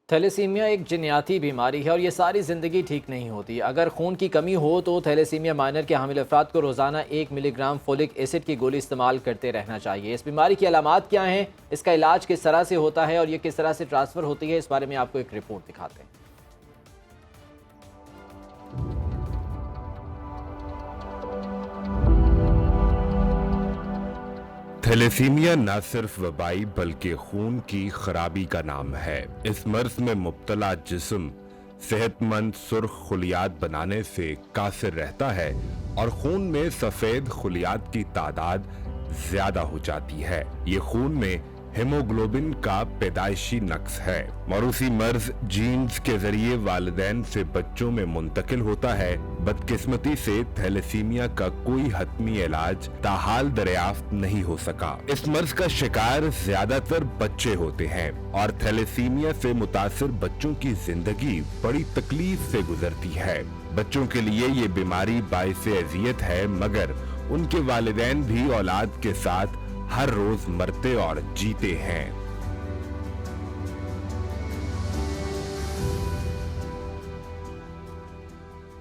थैलेसीमिया एक जिन्याती बीमारी है और ये सारी ज़िंदगी ठीक नहीं होती। अगर खून की कमी हो तो थैलेसीमिया माइनर के हामिल अफराद को रोज़ाना 1 मिलीग्राम फोलिक एसिड की गोली इस्तेमाल करते रहना चाहिए। इस बीमारी की अलामात क्या हैं, इसका इलाज किस तरह से होता है और ये किस तरह से ट्रांसफ़र होती है, इस बारे में आपको एक रिपोर्ट दिखाते हैं। थैलेसीमिया न सिर्फ वबाई बल्कि खून की खराबी का नाम है। इस मर्ज में मुब्तला जिस्म सेहतमंद सुर्ख खुलियात बनाने से कासिर रहता है और खून में सफ़ेद खुलियात की तादाद ज्यादा हो जाती है। ये खून में हीमोग्लोबिन का पैदाइशी नक्स है। मौरूसी मर्ज जीन्स के जरिए वालिदैन से बच्चों में मुंतकिल होता है। बदकिस्मती से थैलेसीमिया का कोई हतमी इलाज ताहाल दरियाफ्त नहीं हो सका। इस मर्ज का शिकार ज्यादातर बच्चे होते हैं और थैलेसीमिया से मुतासिर बच्चों की जिंदगी बड़ी तकलीफ से गुजरती है। बच्चों के लिए ये बीमारी बाइसे अजियत है, मगर उनके वालिदैन भी औलाद के साथ हर रोज मरते और जीते हैं।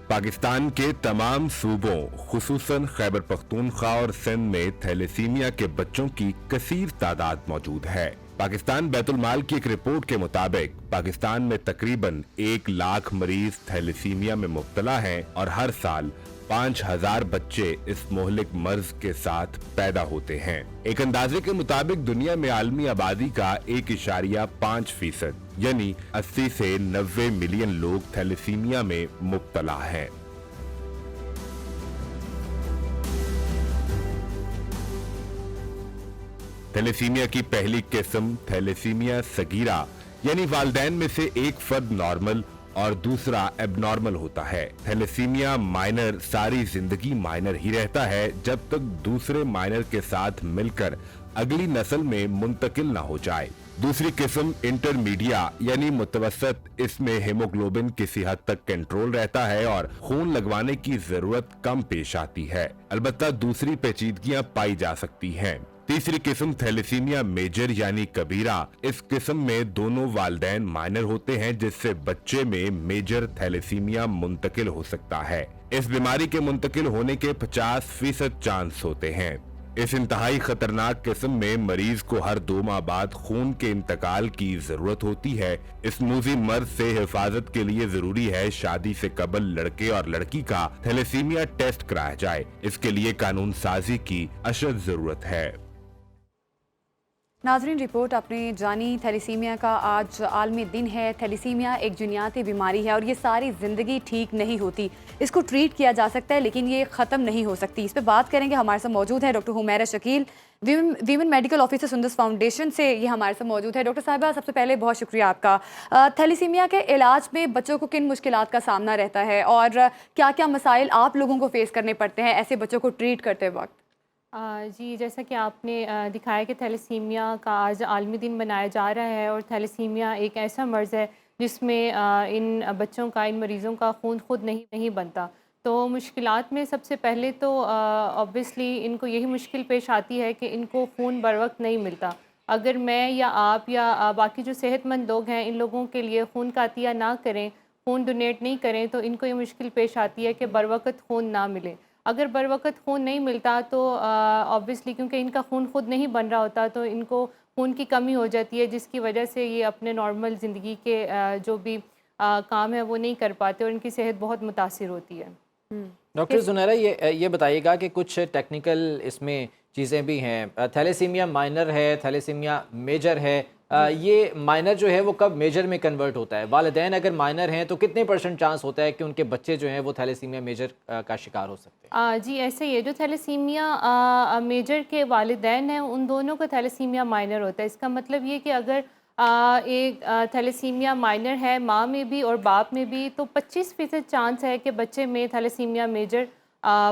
पाकिस्तान के तमाम सूबों खुसूसन खैबर पख्तूनख्वा और सिंध में थैलेसीमिया के बच्चों की कसीर तादाद मौजूद है। पाकिस्तान बैतुल माल की एक रिपोर्ट के मुताबिक पाकिस्तान में तकरीबन 1 लाख मरीज थैलेसीमिया में मुब्तला हैं और हर साल 5000 बच्चे इस मोहलिक मर्ज के साथ पैदा होते हैं। एक अंदाजे के मुताबिक दुनिया में आलमी आबादी का 1.5% यानी 80 से 90 मिलियन लोग थैलेसीमिया में मुब्तला हैं। थैलेसीमिया की पहली किस्म थैलेसीमिया सगीरा यानी वालिदैन में से एक फर्द नॉर्मल और दूसरा एबनॉर्मल होता है। थैलेसीमिया माइनर सारी जिंदगी माइनर ही रहता है जब तक दूसरे माइनर के साथ मिलकर अगली नस्ल में मुंतकिल ना हो जाए। दूसरी किस्म इंटरमीडिया यानी मुतवसत, इसमें हीमोग्लोबिन किसी हद तक कंट्रोल रहता है और खून लगवाने की जरूरत कम पेश आती है, अलबत्ता दूसरी पेचीदगियां पाई जा सकती हैं। तीसरी किस्म थैलेसीमिया मेजर यानी कबीरा, इस किस्म में दोनों वालिदैन माइनर होते हैं जिससे बच्चे में मेजर थैलेसीमिया मुंतकिल हो सकता है। इस बीमारी के मुंतकिल होने के 50% चांस होते हैं। इस इंतहाई खतरनाक किस्म में मरीज को हर 2 माह बाद खून के इंतकाल की जरूरत होती है। इस मूजी मर्ज से हिफाजत के लिए जरूरी है शादी से कबल लड़के और लड़की का थैलेसीमिया टेस्ट कराया जाए। इसके लिए कानून साजी की अशद जरूरत है। नाजरीन, रिपोर्ट आपने जानी। थैलेसीमिया का आज आलमी दिन है। थैलेसीमिया एक जुनियाती बीमारी है और ये सारी ज़िंदगी ठीक नहीं होती। इसको ट्रीट किया जा सकता है लेकिन ये ख़त्म नहीं हो सकती। इस पर बात करेंगे। हमारे साथ मौजूद है doctor Humaira Shakeel, women medical officer Sundas foundation से ये हमारे साथ मौजूद है। डॉक्टर साहिबा, सबसे पहले बहुत शुक्रिया आपका। थैलेसीमिया के इलाज में बच्चों को किन मुश्किलात का सामना रहता है और क्या क्या मसाइल आप लोगों को फेस करने पड़ते हैं ऐसे बच्चों को ट्रीट करते वक्त? जी, जैसा कि आपने दिखाया कि थैलेसीमिया का आज आलमी दिन मनाया जा रहा है और थैलेसीमिया एक ऐसा मर्ज़ है जिसमें इन बच्चों का, इन मरीज़ों का खून खुद नहीं बनता। तो मुश्किलात में सबसे पहले तो ऑब्वियसली इनको यही मुश्किल पेश आती है कि इनको खून बर वक्त नहीं मिलता। अगर मैं या आप या बाकी जो सेहतमंद लोग हैं इन लोगों के लिए खून का अतिया ना करें, खून डोनेट नहीं करें, तो इनको ये मुश्किल पेश आती है कि बर वक्त खून ना मिले। अगर बर वक्त खून नहीं मिलता तो ऑब्वियसली क्योंकि इनका खून खुद नहीं बन रहा होता तो इनको खून की कमी हो जाती है, जिसकी वजह से ये अपने नॉर्मल ज़िंदगी के जो भी काम है वो नहीं कर पाते और इनकी सेहत बहुत मुतासिर होती है। डॉक्टर जुनैरा, ये बताइएगा कि कुछ टेक्निकल इसमें चीज़ें भी हैं। थैलेसीमिया माइनर है, थैलेसीमिया मेजर है। ये माइनर जो है वो कब मेजर में कन्वर्ट होता है? वालिदैन अगर माइनर हैं तो कितने % चांस होता है कि उनके बच्चे जो हैं वो थैलेसीमिया मेजर का शिकार हो सकते हैं? जी, ऐसे ही है। जो थैलेसीमिया मेजर के वालिदैन हैं उन दोनों का थैलेसीमिया माइनर होता है। इसका मतलब ये कि अगर एक थैलेसीमिया माइनर है माँ में भी और बाप में भी, तो 25% चांस है कि बच्चे में थैलेसीमिया मेजर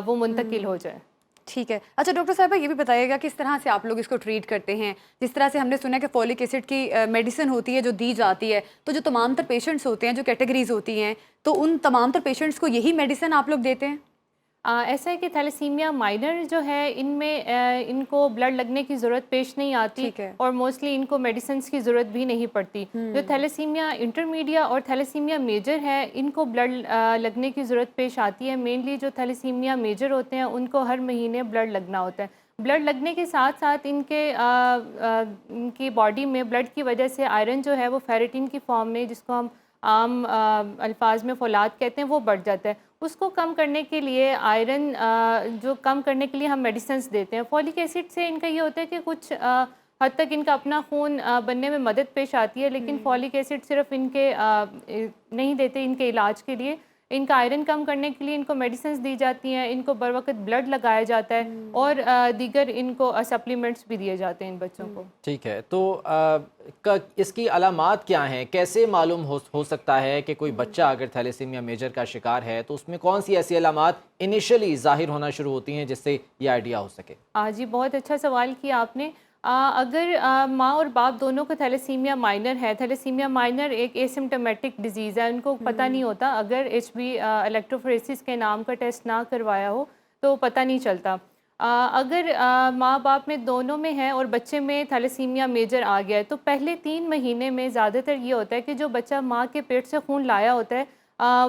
वो मुंतकिल हो जाए। ठीक है। अच्छा डॉक्टर साहब, ये भी बताइएगा किस तरह से आप लोग इसको ट्रीट करते हैं? जिस तरह से हमने सुना है कि फॉलिक एसिड की मेडिसिन होती है जो दी जाती है, तो जो तमाम तर पेशेंट्स होते हैं, जो कैटेगरीज होती हैं, तो उन तमाम तर पेशेंट्स को यही मेडिसिन आप लोग देते हैं? ऐसा है कि थैलेसीमिया माइनर जो है इनमें इनको ब्लड लगने की ज़रूरत पेश नहीं आती और मोस्टली इनको मेडिसिन्स की ज़रूरत भी नहीं पड़ती। जो थैलेसीमिया इंटरमीडिया और थैलेसीमिया मेजर है इनको ब्लड लगने की ज़रूरत पेश आती है। मेनली जो थैलेसीमिया मेजर होते हैं उनको हर महीने ब्लड लगना होता है। ब्लड लगने के साथ साथ इनकी बॉडी में ब्लड की वजह से आयरन जो है वो फेरेटिन की फॉर्म में, जिसको हम आम अल्फाज में फौलाद कहते हैं, वो बढ़ जाता है। उसको कम करने के लिए आयरन जो कम करने के लिए हम मेडिसिन्स देते हैं। फॉलिक एसिड से इनका ये होता है कि कुछ हद तक इनका अपना खून बनने में मदद पेश आती है, लेकिन फॉलिक एसिड सिर्फ इनके नहीं देते इनके इलाज के लिए। इनका आयरन कम करने के लिए इनको मेडिसिन्स दी जाती हैं, इनको बर वक्त ब्लड लगाया जाता है और दीगर इनको सप्लीमेंट्स भी दिए जाते हैं इन बच्चों को। ठीक है। तो इसकी अलामात क्या हैं? कैसे मालूम हो सकता है कि कोई बच्चा अगर थैलेसीमिया मेजर का शिकार है तो उसमें कौन सी ऐसी अलामात इनिशियली ज़ाहिर होना शुरू होती हैं जिससे ये आइडिया हो सके? जी, बहुत अच्छा सवाल किया आपने। अगर माँ और बाप दोनों का थैलेसीमिया माइनर है, थैलेसीमिया माइनर एक एसिम्टोमेटिक डिजीज़ है, उनको पता नहीं होता। अगर HB इलेक्ट्रोफोरेसिस के नाम का टेस्ट ना करवाया हो तो पता नहीं चलता। अगर माँ बाप में दोनों में है और बच्चे में थैलेसीमिया मेजर आ गया है तो पहले 3 महीने में ज़्यादातर ये होता है कि जो बच्चा माँ के पेट से खून लाया होता है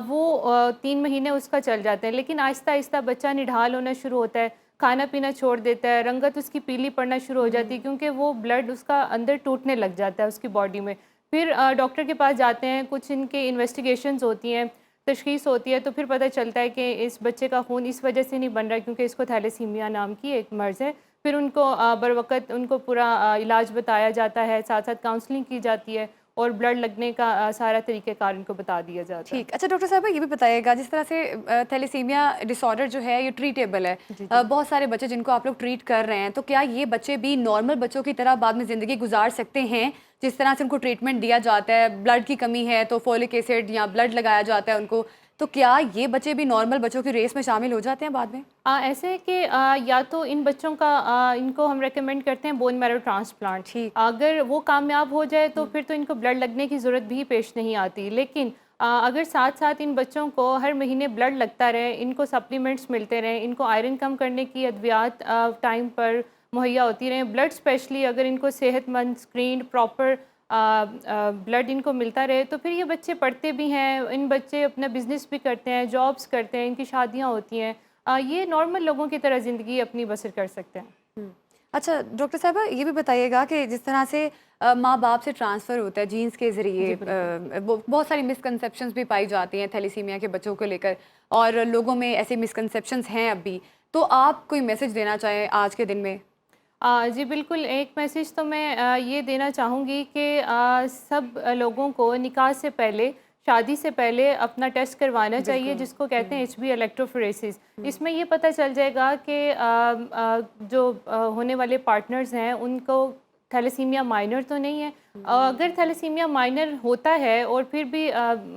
वो 3 महीने उसका चल जाते हैं, लेकिन आहिस्ता आहिस्ता बच्चा निढाल होना शुरू होता है, खाना पीना छोड़ देता है, रंगत उसकी पीली पड़ना शुरू हो जाती है क्योंकि वो ब्लड उसका अंदर टूटने लग जाता है उसकी बॉडी में। फिर डॉक्टर के पास जाते हैं, कुछ इनके इन्वेस्टिगेशंस होती हैं, तशख़ीस होती है तो फिर पता चलता है कि इस बच्चे का खून इस वजह से नहीं बन रहा क्योंकि इसको थैलेसीमिया नाम की एक मर्ज़ है। फिर उनको बर वक़्त उनको पूरा इलाज बताया जाता है, साथ साथ काउंसलिंग की जाती है और ब्लड लगने का सारा तरीक़ेकार इनको बता दिया जाता है। ठीक। अच्छा डॉक्टर साहब ये भी बताइएगा, जिस तरह से थैलेसीमिया डिसऑर्डर जो है ये ट्रीटेबल है, बहुत सारे बच्चे जिनको आप लोग ट्रीट कर रहे हैं, तो क्या ये बच्चे भी नॉर्मल बच्चों की तरह बाद में ज़िंदगी गुजार सकते हैं? जिस तरह से उनको ट्रीटमेंट दिया जाता है, ब्लड की कमी है तो फोलिक एसिड या ब्लड लगाया जाता है उनको, तो क्या ये बच्चे भी नॉर्मल बच्चों की रेस में शामिल हो जाते हैं बाद में? ऐसे है कि या तो इन बच्चों का इनको हम रेकमेंड करते हैं बोन मैरो ट्रांसप्लांट। अगर वो कामयाब हो जाए तो फिर तो इनको ब्लड लगने की ज़रूरत भी पेश नहीं आती। लेकिन अगर साथ साथ इन बच्चों को हर महीने ब्लड लगता रहे, इनको सप्लीमेंट्स मिलते रहें, इनको आयरन कम करने की अद्वियात टाइम पर मुहैया होती रहें, ब्लड स्पेशली अगर इनको सेहतमंद स्क्रीन प्रॉपर ब्लड इनको मिलता रहे, तो फिर ये बच्चे पढ़ते भी हैं, इन बच्चे अपना बिज़नेस भी करते हैं, जॉब्स करते हैं, इनकी शादियां होती हैं, ये नॉर्मल लोगों की तरह ज़िंदगी अपनी बसर कर सकते हैं। अच्छा डॉक्टर साहबा ये भी बताइएगा कि जिस तरह से माँ बाप से ट्रांसफ़र होता है जीन्स के ज़रिए, बहुत सारी मिसकंसेप्शंस भी पाई जाती हैं थैलेसीमिया के बच्चों को लेकर, और लोगों में ऐसे मिसकंसेप्शंस हैं अभी, तो आप कोई मैसेज देना चाहें आज के दिन में? जी बिल्कुल, एक मैसेज तो मैं ये देना चाहूँगी कि सब लोगों को निकाह से पहले, शादी से पहले अपना टेस्ट करवाना चाहिए, जिसको कहते हैं HB इलेक्ट्रोफोरेसिस। इसमें ये पता चल जाएगा कि जो होने वाले पार्टनर्स हैं उनको थैलेसीमिया माइनर तो नहीं है। अगर थैलेसीमिया माइनर होता है और फिर भी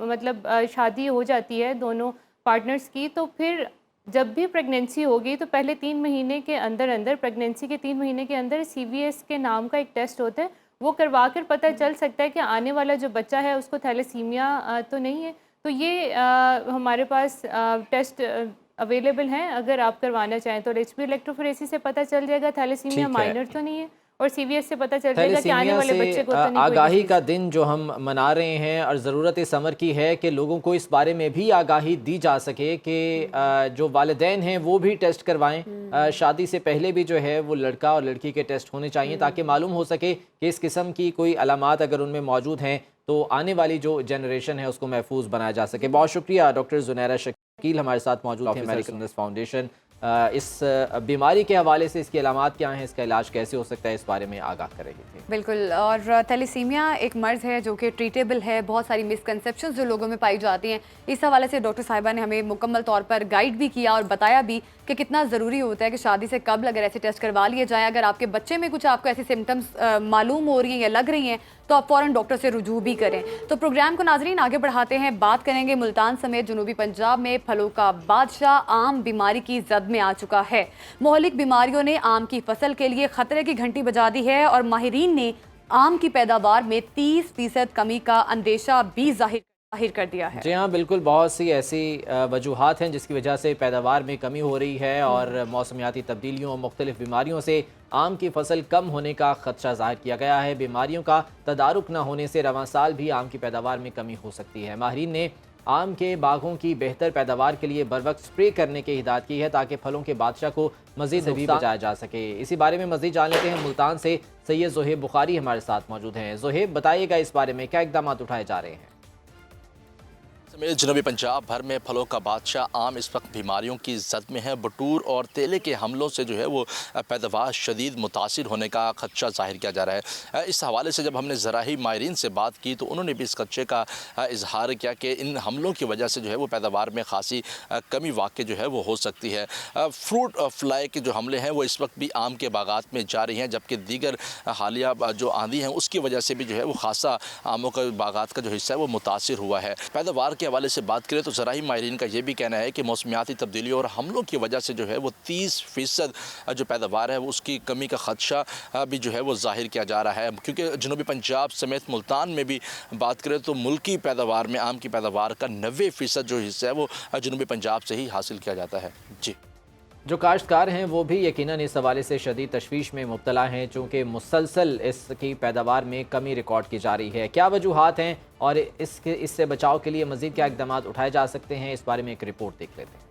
मतलब शादी हो जाती है दोनों पार्टनर्स की, तो फिर जब भी प्रेगनेंसी होगी तो पहले 3 महीने के अंदर प्रेगनेंसी के 3 महीने के अंदर CVS के नाम का एक टेस्ट होता है, वो करवा कर पता चल सकता है कि आने वाला जो बच्चा है उसको थैलेसीमिया तो नहीं है। तो ये हमारे पास टेस्ट अवेलेबल हैं, अगर आप करवाना चाहें तो HB इलेक्ट्रोफोरेसिस से पता चल जाएगा थैलेसीमिया माइनर तो नहीं है, और CVS से पता चल जाएगा कि आने वाले बच्चे को तो नहीं। आगाही का दिन जो हम मना रहे हैं, और ज़रूरत इस अमर की है कि लोगों को इस बारे में भी आगाही दी जा सके कि जो वालिदैन हैं वो भी टेस्ट करवाएं। शादी से पहले भी जो है वो लड़का और लड़की के टेस्ट होने चाहिए, ताकि मालूम हो सके कि इस किस्म की कोई अलामात अगर उनमें मौजूद हैं तो आने वाली जो जनरेशन है उसको महफूज बनाया जा सके। बहुत शुक्रिया डॉक्टर ज़ुनैरा शकील हमारे साथ मौजूद हैं, अमेरिकन फाउंडेशन। इस बीमारी के हवाले से इसकी अलामात क्या हैं, इसका इलाज कैसे हो सकता है, इस बारे में आगाह कर रही थी। बिल्कुल, और थैलेसीमिया एक मर्ज़ है जो कि ट्रीटेबल है, बहुत सारी मिसकंसेप्शंस जो लोगों में पाई जाती हैं, इस हवाले से डॉक्टर साहिबा ने हमें मुकम्मल तौर पर गाइड भी किया और बताया भी कि कितना ज़रूरी होता है कि शादी से कबल अगर ऐसे टेस्ट करवा लिए जाएँ। अगर आपके बच्चे में कुछ आपको ऐसी सिम्टम्स मालूम हो रही हैं या लग रही हैं तो आप फ़ौरन डॉक्टर से रुजू भी करें। तो प्रोग्राम को नाजरीन आगे बढ़ाते हैं, बात करेंगे मुल्तान समेत जनूबी पंजाब में फलों का बादशाह आम बीमारी की जद में आ चुका है। मोहलिक बीमारियों ने आम की फसल के लिए खतरे की घंटी बजा दी है और माहिरीन ने आम की पैदावार में 30% कमी का अंदेशा भी जाहिर कर दिया है। जी हाँ बिल्कुल, बहुत सी ऐसी वजूहात हैं जिसकी वजह से पैदावार में कमी हो रही है और मौसमियाती तब्दीलियों और मुख्तलिफ बीमारियों से आम की फसल कम होने का खदशा ज़ाहिर किया गया है। बीमारियों का तदारुक न होने से रवां साल भी आम की पैदावार में कमी हो सकती है। माहिरीन ने आम के बागों की बेहतर पैदावार के लिए बर वक्त स्प्रे करने की हिदायत की है, ताकि फलों के बादशाह को मजीद भी बचाया जा सके। इसी बारे में मजीद जान लेते हैं, मुल्तान से सैयद ज़ोहेब बुखारी हमारे साथ मौजूद हैं। ज़ोहेब बताइएगा इस बारे में क्या इक़दाम उठाए जा रहे हैं? जनूबी पंजाब भर में फलों का बादशाह आम इस वक्त बीमारियों की जद में है। बटूर और तेले के हमलों से जो है वो पैदावार शदीद मुतासिर होने का खदशा जाहिर किया जा रहा है। इस हवाले से जब हमने ज़राही माहिरीन से बात की तो उन्होंने भी इस खदशे का इजहार किया कि इन हमलों की वजह से जो है वो पैदावार में खासी कमी वाक़ई जो है वो हो सकती है। फ्रूट फ्लाई के जो हमले हैं वो इस वक्त भी आम के बागात में जा रही हैं, जबकि दीगर हालिया जो आंधी हैं उसकी वजह से भी जो है वो खासा आमों का बागात का जो हिस्सा है वो मुतासिर हुआ है। पैदावार के हवाले से बात करें तो ज़राही माहिरीन का ये भी कहना है कि मौसमियाती तब्दीली और हमलों की वजह से जो है वो 30% जो पैदावार है वो उसकी कमी का खदशा भी जो है वो जाहिर किया जा रहा है। क्योंकि जनूबी पंजाब समेत मुल्तान में भी बात करें तो मुल्की पैदावार में आम की पैदावार का 90% जो हिस्सा है वो जनूबी पंजाब से ही हासिल किया जाता है। जी, जो काश्तकार हैं वो भी यकीनन इस हवाले से शदीद तशवीश में मुब्तला हैं, चूँकि मुसलसल इसकी पैदावार में कमी रिकॉर्ड की जा रही है। क्या वजूहात हैं और इससे बचाव के लिए मज़ीद क्या इक़दाम उठाए जा सकते हैं, इस बारे में एक रिपोर्ट देख लेते हैं।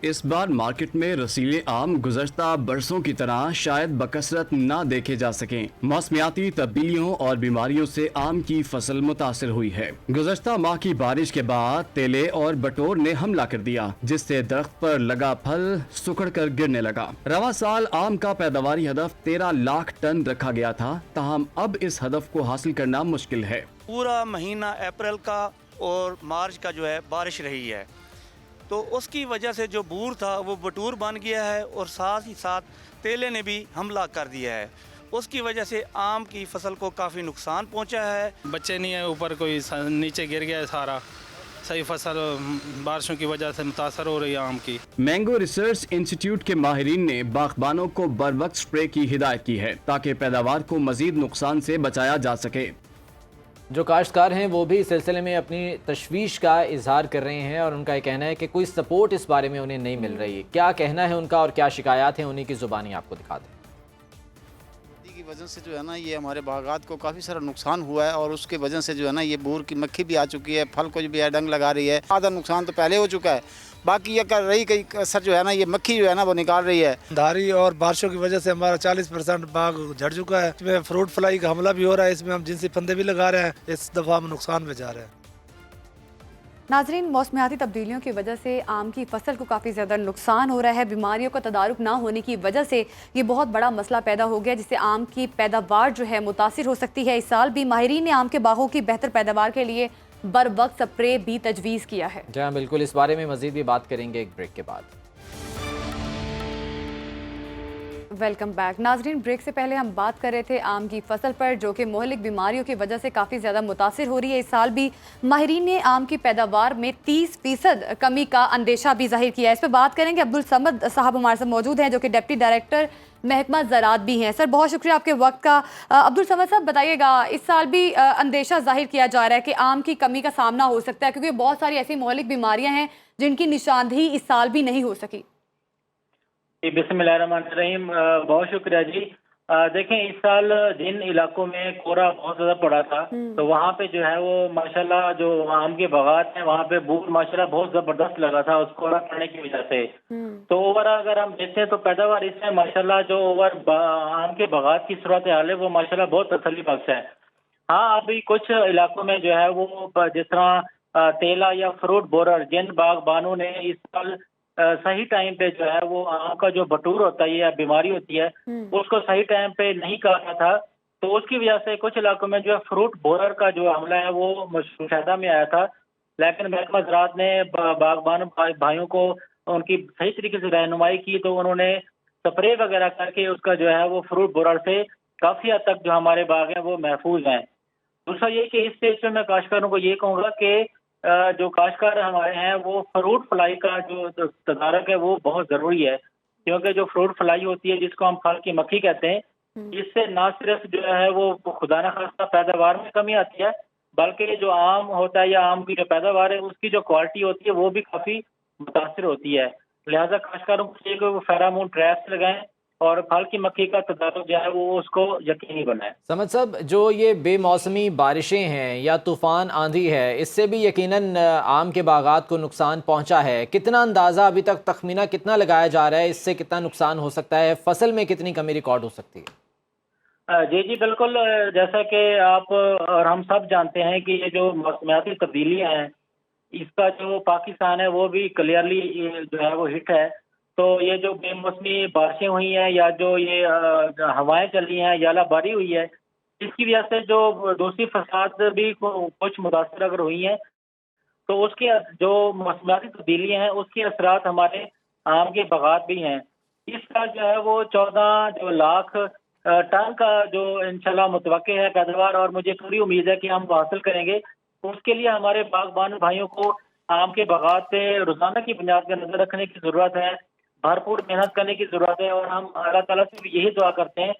इस बार मार्केट में रसीले आम गुज़श्ता बरसों की तरह शायद बकसरत ना देखे जा सकें। मौसमियाती तब्दीलियों और बीमारियों से आम की फसल मुतासिर हुई है। गुज़श्ता माह की बारिश के बाद तेले और बटोर ने हमला कर दिया, जिससे दरख्त पर लगा फल सुखड़ कर गिरने लगा। रवा साल आम का पैदावारी हदफ 13 लाख टन रखा गया था, ताहम अब इस हदफ को हासिल करना मुश्किल है। पूरा महीना अप्रैल का और मार्च का जो है बारिश रही है, तो उसकी वजह से जो बूर था वो बटूर बन गया है और साथ ही साथ तेले ने भी हमला कर दिया है। उसकी वजह से आम की फसल को काफ़ी नुकसान पहुंचा है। बच्चे नहीं है, ऊपर कोई नीचे गिर गया है सारा, सही फसल बारिशों की वजह से मुतासर हो रही है आम की। मैंगो रिसर्च इंस्टीट्यूट के माहिरीन ने बागबानों को बरवक्त स्प्रे की हिदायत की है ताकि पैदावार को मजीद नुकसान से बचाया जा सके। जो काश्तकार हैं वो भी इस सिलसिले में अपनी तशवीश का इजहार कर रहे हैं और उनका ये कहना है कि कोई सपोर्ट इस बारे में उन्हें नहीं मिल रही है। क्या कहना है उनका और क्या शिकायत है, उन्हीं की ज़ुबानी आपको दिखा दें। की वजह से जो है ना ये हमारे बागात को काफ़ी सारा नुकसान हुआ है और उसके वजह से जो है ना ये बूर की मक्खी भी आ चुकी है, फल को भी डंग लगा रही है। आधा नुकसान तो पहले हो चुका है, बाकी ये कर रही कई असर जो है ना ये मक्खी जो है ना वो निकाल रही है। धारी और बारिशों की वजह से हमारा 40% बाग झड़ चुका है। इसमें फ्रूट फ्लाई का हमला भी हो रहा है, इसमें हम जिनसी फंदे भी लगा रहे हैं, इस दफ़ा हम नुकसान में जा रहे हैं। नाजरीन, मौसमियाती तब्दीलियों की वजह से आम की फसल को काफ़ी ज़्यादा नुकसान हो रहा है। बीमारियों का तदारुक ना होने की वजह से ये बहुत बड़ा मसला पैदा हो गया, जिससे आम की पैदावार जो है मुतासिर हो सकती है। इस साल भी माहिरीन ने आम के बागों की बेहतर पैदावार के लिए बर वक्त स्प्रे भी तजवीज़ किया है। जी हाँ, बिल्कुल, इस बारे में मज़ीद भी बात करेंगे एक ब्रेक के बाद। Welcome back. नाजरीन, ब्रेक से पहले हम बात कर रहे थे आम की फसल पर, जो कि मोहलिक बीमारियों की वजह से काफ़ी ज़्यादा मुतासिर हो रही है। इस साल भी माहिरीन ने आम की पैदावार में 30% कमी का अंदेशा भी जाहिर किया है। इस पर बात करेंगे। अब्दुल समद साहब हमारे साथ मौजूद हैं, जो कि डिप्टी डायरेक्टर महकमा ज़राअत भी हैं। सर, बहुत शुक्रिया आपके वक्त का। अब्दुल समद साहब, बताइएगा, इस साल भी अंदेशा जाहिर किया जा रहा है कि आम की कमी का सामना हो सकता है, क्योंकि बहुत सारी ऐसी मोहलिक बीमारियाँ हैं जिनकी निशानदही इस साल भी नहीं हो सकी। बिस्मिल्लाहिर्रहमानिर्रहीम, बहुत शुक्रिया जी। देखें, इस साल जिन इलाकों में कोहरा बहुत ज़्यादा पड़ा था, तो वहाँ पे जो है वो माशाल्लाह जो आम के बागात हैं वहाँ पे बूर माशाल्लाह बहुत ज़बरदस्त लगा था उस कोहरा पड़ने की वजह से। तो ओवर अगर हम देखें तो पैदावार इसमें माशाल्लाह जो ओवर आम के बागात की सूरत हाल है वो माशाल्लाह बहुत तसल्ली बख्श है। हाँ, अभी कुछ इलाकों में जो है वो जिस तरह तेला या फ्रूट बोरर, जिन बागबानों ने इस साल सही टाइम पे जो है वो आम का जो बटूर होता है या बीमारी होती है उसको सही टाइम पे नहीं काटा था, तो उसकी वजह से कुछ इलाकों में जो है फ्रूट बोरर का जो हमला है वो मुशाहिदा में आया था। लेकिन महकमा ज़राअत ने बागबान भाइयों को उनकी सही तरीके से रहनुमाई की, तो उन्होंने स्प्रे वगैरह करके उसका जो है वो फ्रूट बोरर से काफ़ी हद तक जो हमारे बाग हैं वो महफूज हैं। दूसरा ये कि इस स्टेज पे मैं काश्तकारों को ये कहूँगा कि जो काश्तकार हमारे हैं वो फ्रूट फ्लाई का जो तदारक है वो बहुत ज़रूरी है, क्योंकि जो फ्रूट फ्लाई होती है जिसको हम फल की मक्खी कहते हैं, इससे ना सिर्फ जो है वो खुदा न खास्ता पैदावार में कमी आती है, बल्कि जो आम होता है या आम की जो पैदावार है उसकी जो क्वालिटी होती है वो भी काफ़ी मुतासर होती है। लिहाजा काश्तकारों को चाहिए कि वो फेरामोन ट्रैप्स लगाएं और फल की मक्खी का तदारुक जो है वो उसको यकीनी बनाए। समझ साहब, जो ये बेमौसमी बारिशें हैं या तूफ़ान आंधी है, इससे भी यकीनन आम के बागात को नुकसान पहुंचा है। कितना अंदाज़ा अभी तक तखमीना कितना लगाया जा रहा है, इससे कितना नुकसान हो सकता है, फसल में कितनी कमी रिकॉर्ड हो सकती है? जी जी बिल्कुल, जैसा कि आप और हम सब जानते हैं कि ये जो मौसमियाती तब्दीलियाँ हैं इसका जो पाकिस्तान है वो भी क्लियरली जो है वो हिट है। तो ये जो बेमौसमी बारिशें हुई हैं या जो ये हवाएं चली हैं, यालाबारी हुई है, इसकी वजह से जो दूसरी फसाद भी कुछ मुतासर अगर हुई हैं, तो उसके जो मौसमियाती तब्दीलियाँ हैं उसके असरात हमारे आम के बागात भी हैं। इस साल जो है वो 14 लाख टन का जो इंशाल्लाह मुतवक्के है पैदावार, और मुझे पूरी उम्मीद है कि हम वो हासिल करेंगे। उसके लिए हमारे बागबान भाइयों को आम के बागात पे रोजाना की बुनियाद पर नजर रखने की जरूरत है, भरपूर मेहनत करने की जरूरत है, और हम अल्लाह ताला से भी यही दुआ करते हैं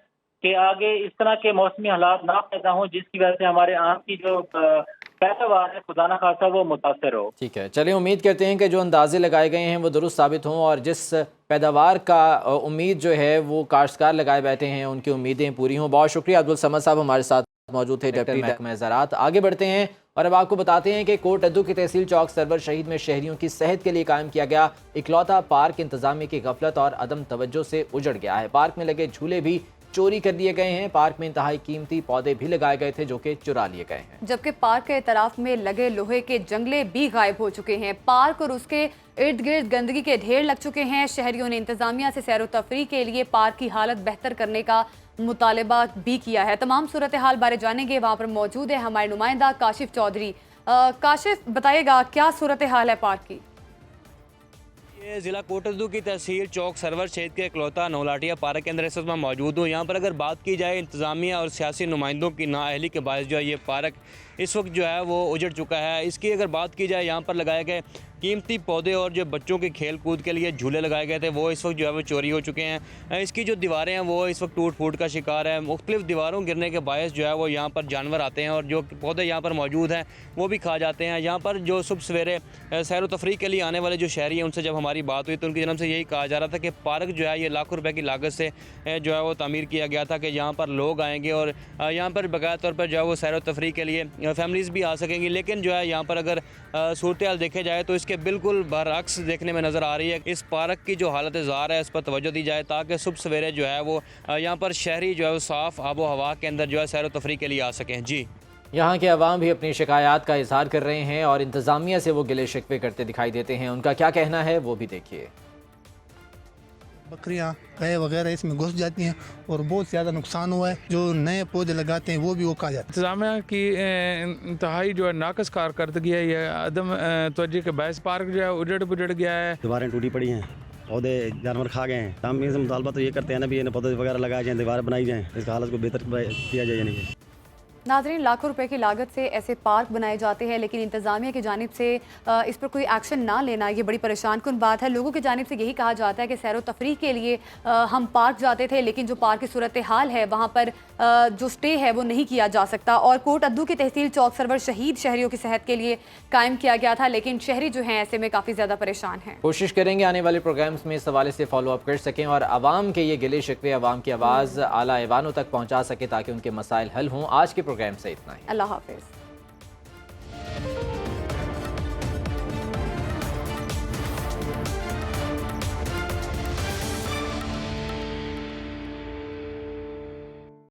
कि आगे इस तरह के मौसमी हालात ना पैदा हों जिसकी वजह से हमारे आम की जो पैदावार है खुदा ना खासा वो मुतासर हो। ठीक है, चलिए उम्मीद करते हैं कि जो अंदाजे लगाए गए हैं वो दुरुस्त साबित हों और जिस पैदावार का उम्मीद जो है वो काश्तकार लगाए बैठे हैं उनकी उम्मीदें पूरी हों। बहुत शुक्रिया। अब्दुल समद साहब हमारे साथ मौजूद थे, डिप्टी महकमा ज़राअत। आगे बढ़ते हैं और अब आपको बताते हैं कि कोट अद्दू की तहसील चौक सरवर शहीद में शहरियों की सेहत के लिए कायम किया गया इकलौता पार्क इंतजामिया की गफलत और अदम तवज्जो से उजड़ गया है। पार्क में लगे झूले भी चोरी कर लिए गए हैं। पार्क में इंतहाई कीमती पौधे भी लगाए गए थे जो कि चुरा लिए गए हैं, जबकि पार्क के इतराफ में लगे लोहे के जंगले भी गायब हो चुके हैं। पार्क और उसके इर्द गिर्द गंदगी के ढेर लग चुके हैं। शहरियों ने इंतजामिया से सैर व तफरी के लिए पार्क की हालत बेहतर करने का मुतालबा भी किया है। तमाम सूरत हाल बारे जानेंगे, वहाँ पर मौजूद है हमारे नुमाइंदा काशिफ चौधरी। काशिफ, बताइएगा क्या सूरत हाल है पार्क की? ये ज़िला कोट अद्दू की तहसील चौक सरवर शहीद के इकलौता नौलाटिया पार्क के अंदर इस वक्त मैं मौजूद हूँ। यहाँ पर अगर बात की जाए इंतज़ामिया और सियासी नुमाइंदों की नाअहली के बायस जो है ये पार्क इस वक्त जो है वो उजड़ चुका है। इसकी अगर बात की जाए, यहाँ पर लगाए गए कीमती पौधे और जो बच्चों के खेल कूद के लिए झूले लगाए गए थे वो इस वक्त जो है वो चोरी हो चुके हैं। इसकी जो दीवारें हैं वो इस वक्त टूट फूट का शिकार है। मुख्तलिफ दीवारों गिरने के बायस जो है वो यहाँ पर जानवर आते हैं और जो पौधे यहाँ पर मौजूद हैं वो भी खा जाते हैं। यहाँ पर जो सुबह सवेरे सैर व तफरी के लिए आने वाले जो शहरी हैं उनसे जब हमारी बात हुई तो उनकी जन्म से यही कहा जा रहा था कि पार्क जो है ये लाखों रुपए की लागत से जो है वो तामीर किया गया था कि यहाँ पर लोग आएंगे और यहाँ पर बाकायदा तौर पर जो है वो सैर व तफरी के लिए फैमिलीज़ भी आ सकेंगी। लेकिन जो है यहाँ पर अगर सूरत हाल देखे जाए तो इसके बिल्कुल बरअक्स देखने में नज़र आ रही है। इस पार्क की जो हालत ज़ार है इस पर तवज्जो दी जाए ताकि सुबह सवेरे जो है वो यहाँ पर शहरी जो है वो साफ़ आबो हवा के अंदर जो है सैर व तफरी के लिए आ सकें। जी, यहाँ के अवाम भी अपनी शिकायत का इजहार कर रहे हैं और इंतज़ामिया से वो गिले शिकवे करते दिखाई देते हैं। उनका क्या कहना है वो भी देखिए। बकरियाँ गाय वगैरह इसमें घुस जाती हैं और बहुत ज़्यादा नुकसान हुआ है। जो नए पौधे लगाते हैं वो भी वो खा जाते हैं। इंतज़ामिया की इंतहाई जो है नाकस कारकर्दगी है, ये अदम तवज्जो के बायस पार्क जो है उजड़ पुजड़ गया है। दीवारें टूटी पड़ी हैं, पौधे जानवर खा गए हैं। तामीर से मुतालबा तो ये करते हैं ना भी पौधे वगैरह लगाए जाएँ, दीवारें बनाई जाएँ, इसका हालत को बेहतर किया जाए। यानी कि नाज़रीन, लाखों रुपए की लागत से ऐसे पार्क बनाए जाते हैं लेकिन इंतज़ामिया की जानिब से इस पर कोई एक्शन ना लेना ये बड़ी परेशान कुन बात है। लोगों की जानिब से यही कहा जाता है कि सैर व तफरीह के लिए हम पार्क जाते थे लेकिन जो पार्क की सूरत हाल है वहाँ पर जो स्टे है वो नहीं किया जा सकता। और कोट अद्दू की तहसील चौक सरवर शहीद शहरियों की सेहत के लिए कायम किया गया था लेकिन शहरी जो हैं ऐसे में काफ़ी ज़्यादा परेशान हैं। कोशिश करेंगे आने वाले प्रोग्राम्स में इस हवाले से फॉलो अप कर सकें और आवाम के ये गिले शिकवे, आवाम की आवाज़ आला ऐवानों तक पहुँचा सके ताकि उनके मसाइल हल हों। आज के प्रोग्राम से इतना ही। अल्लाह हाफिज़।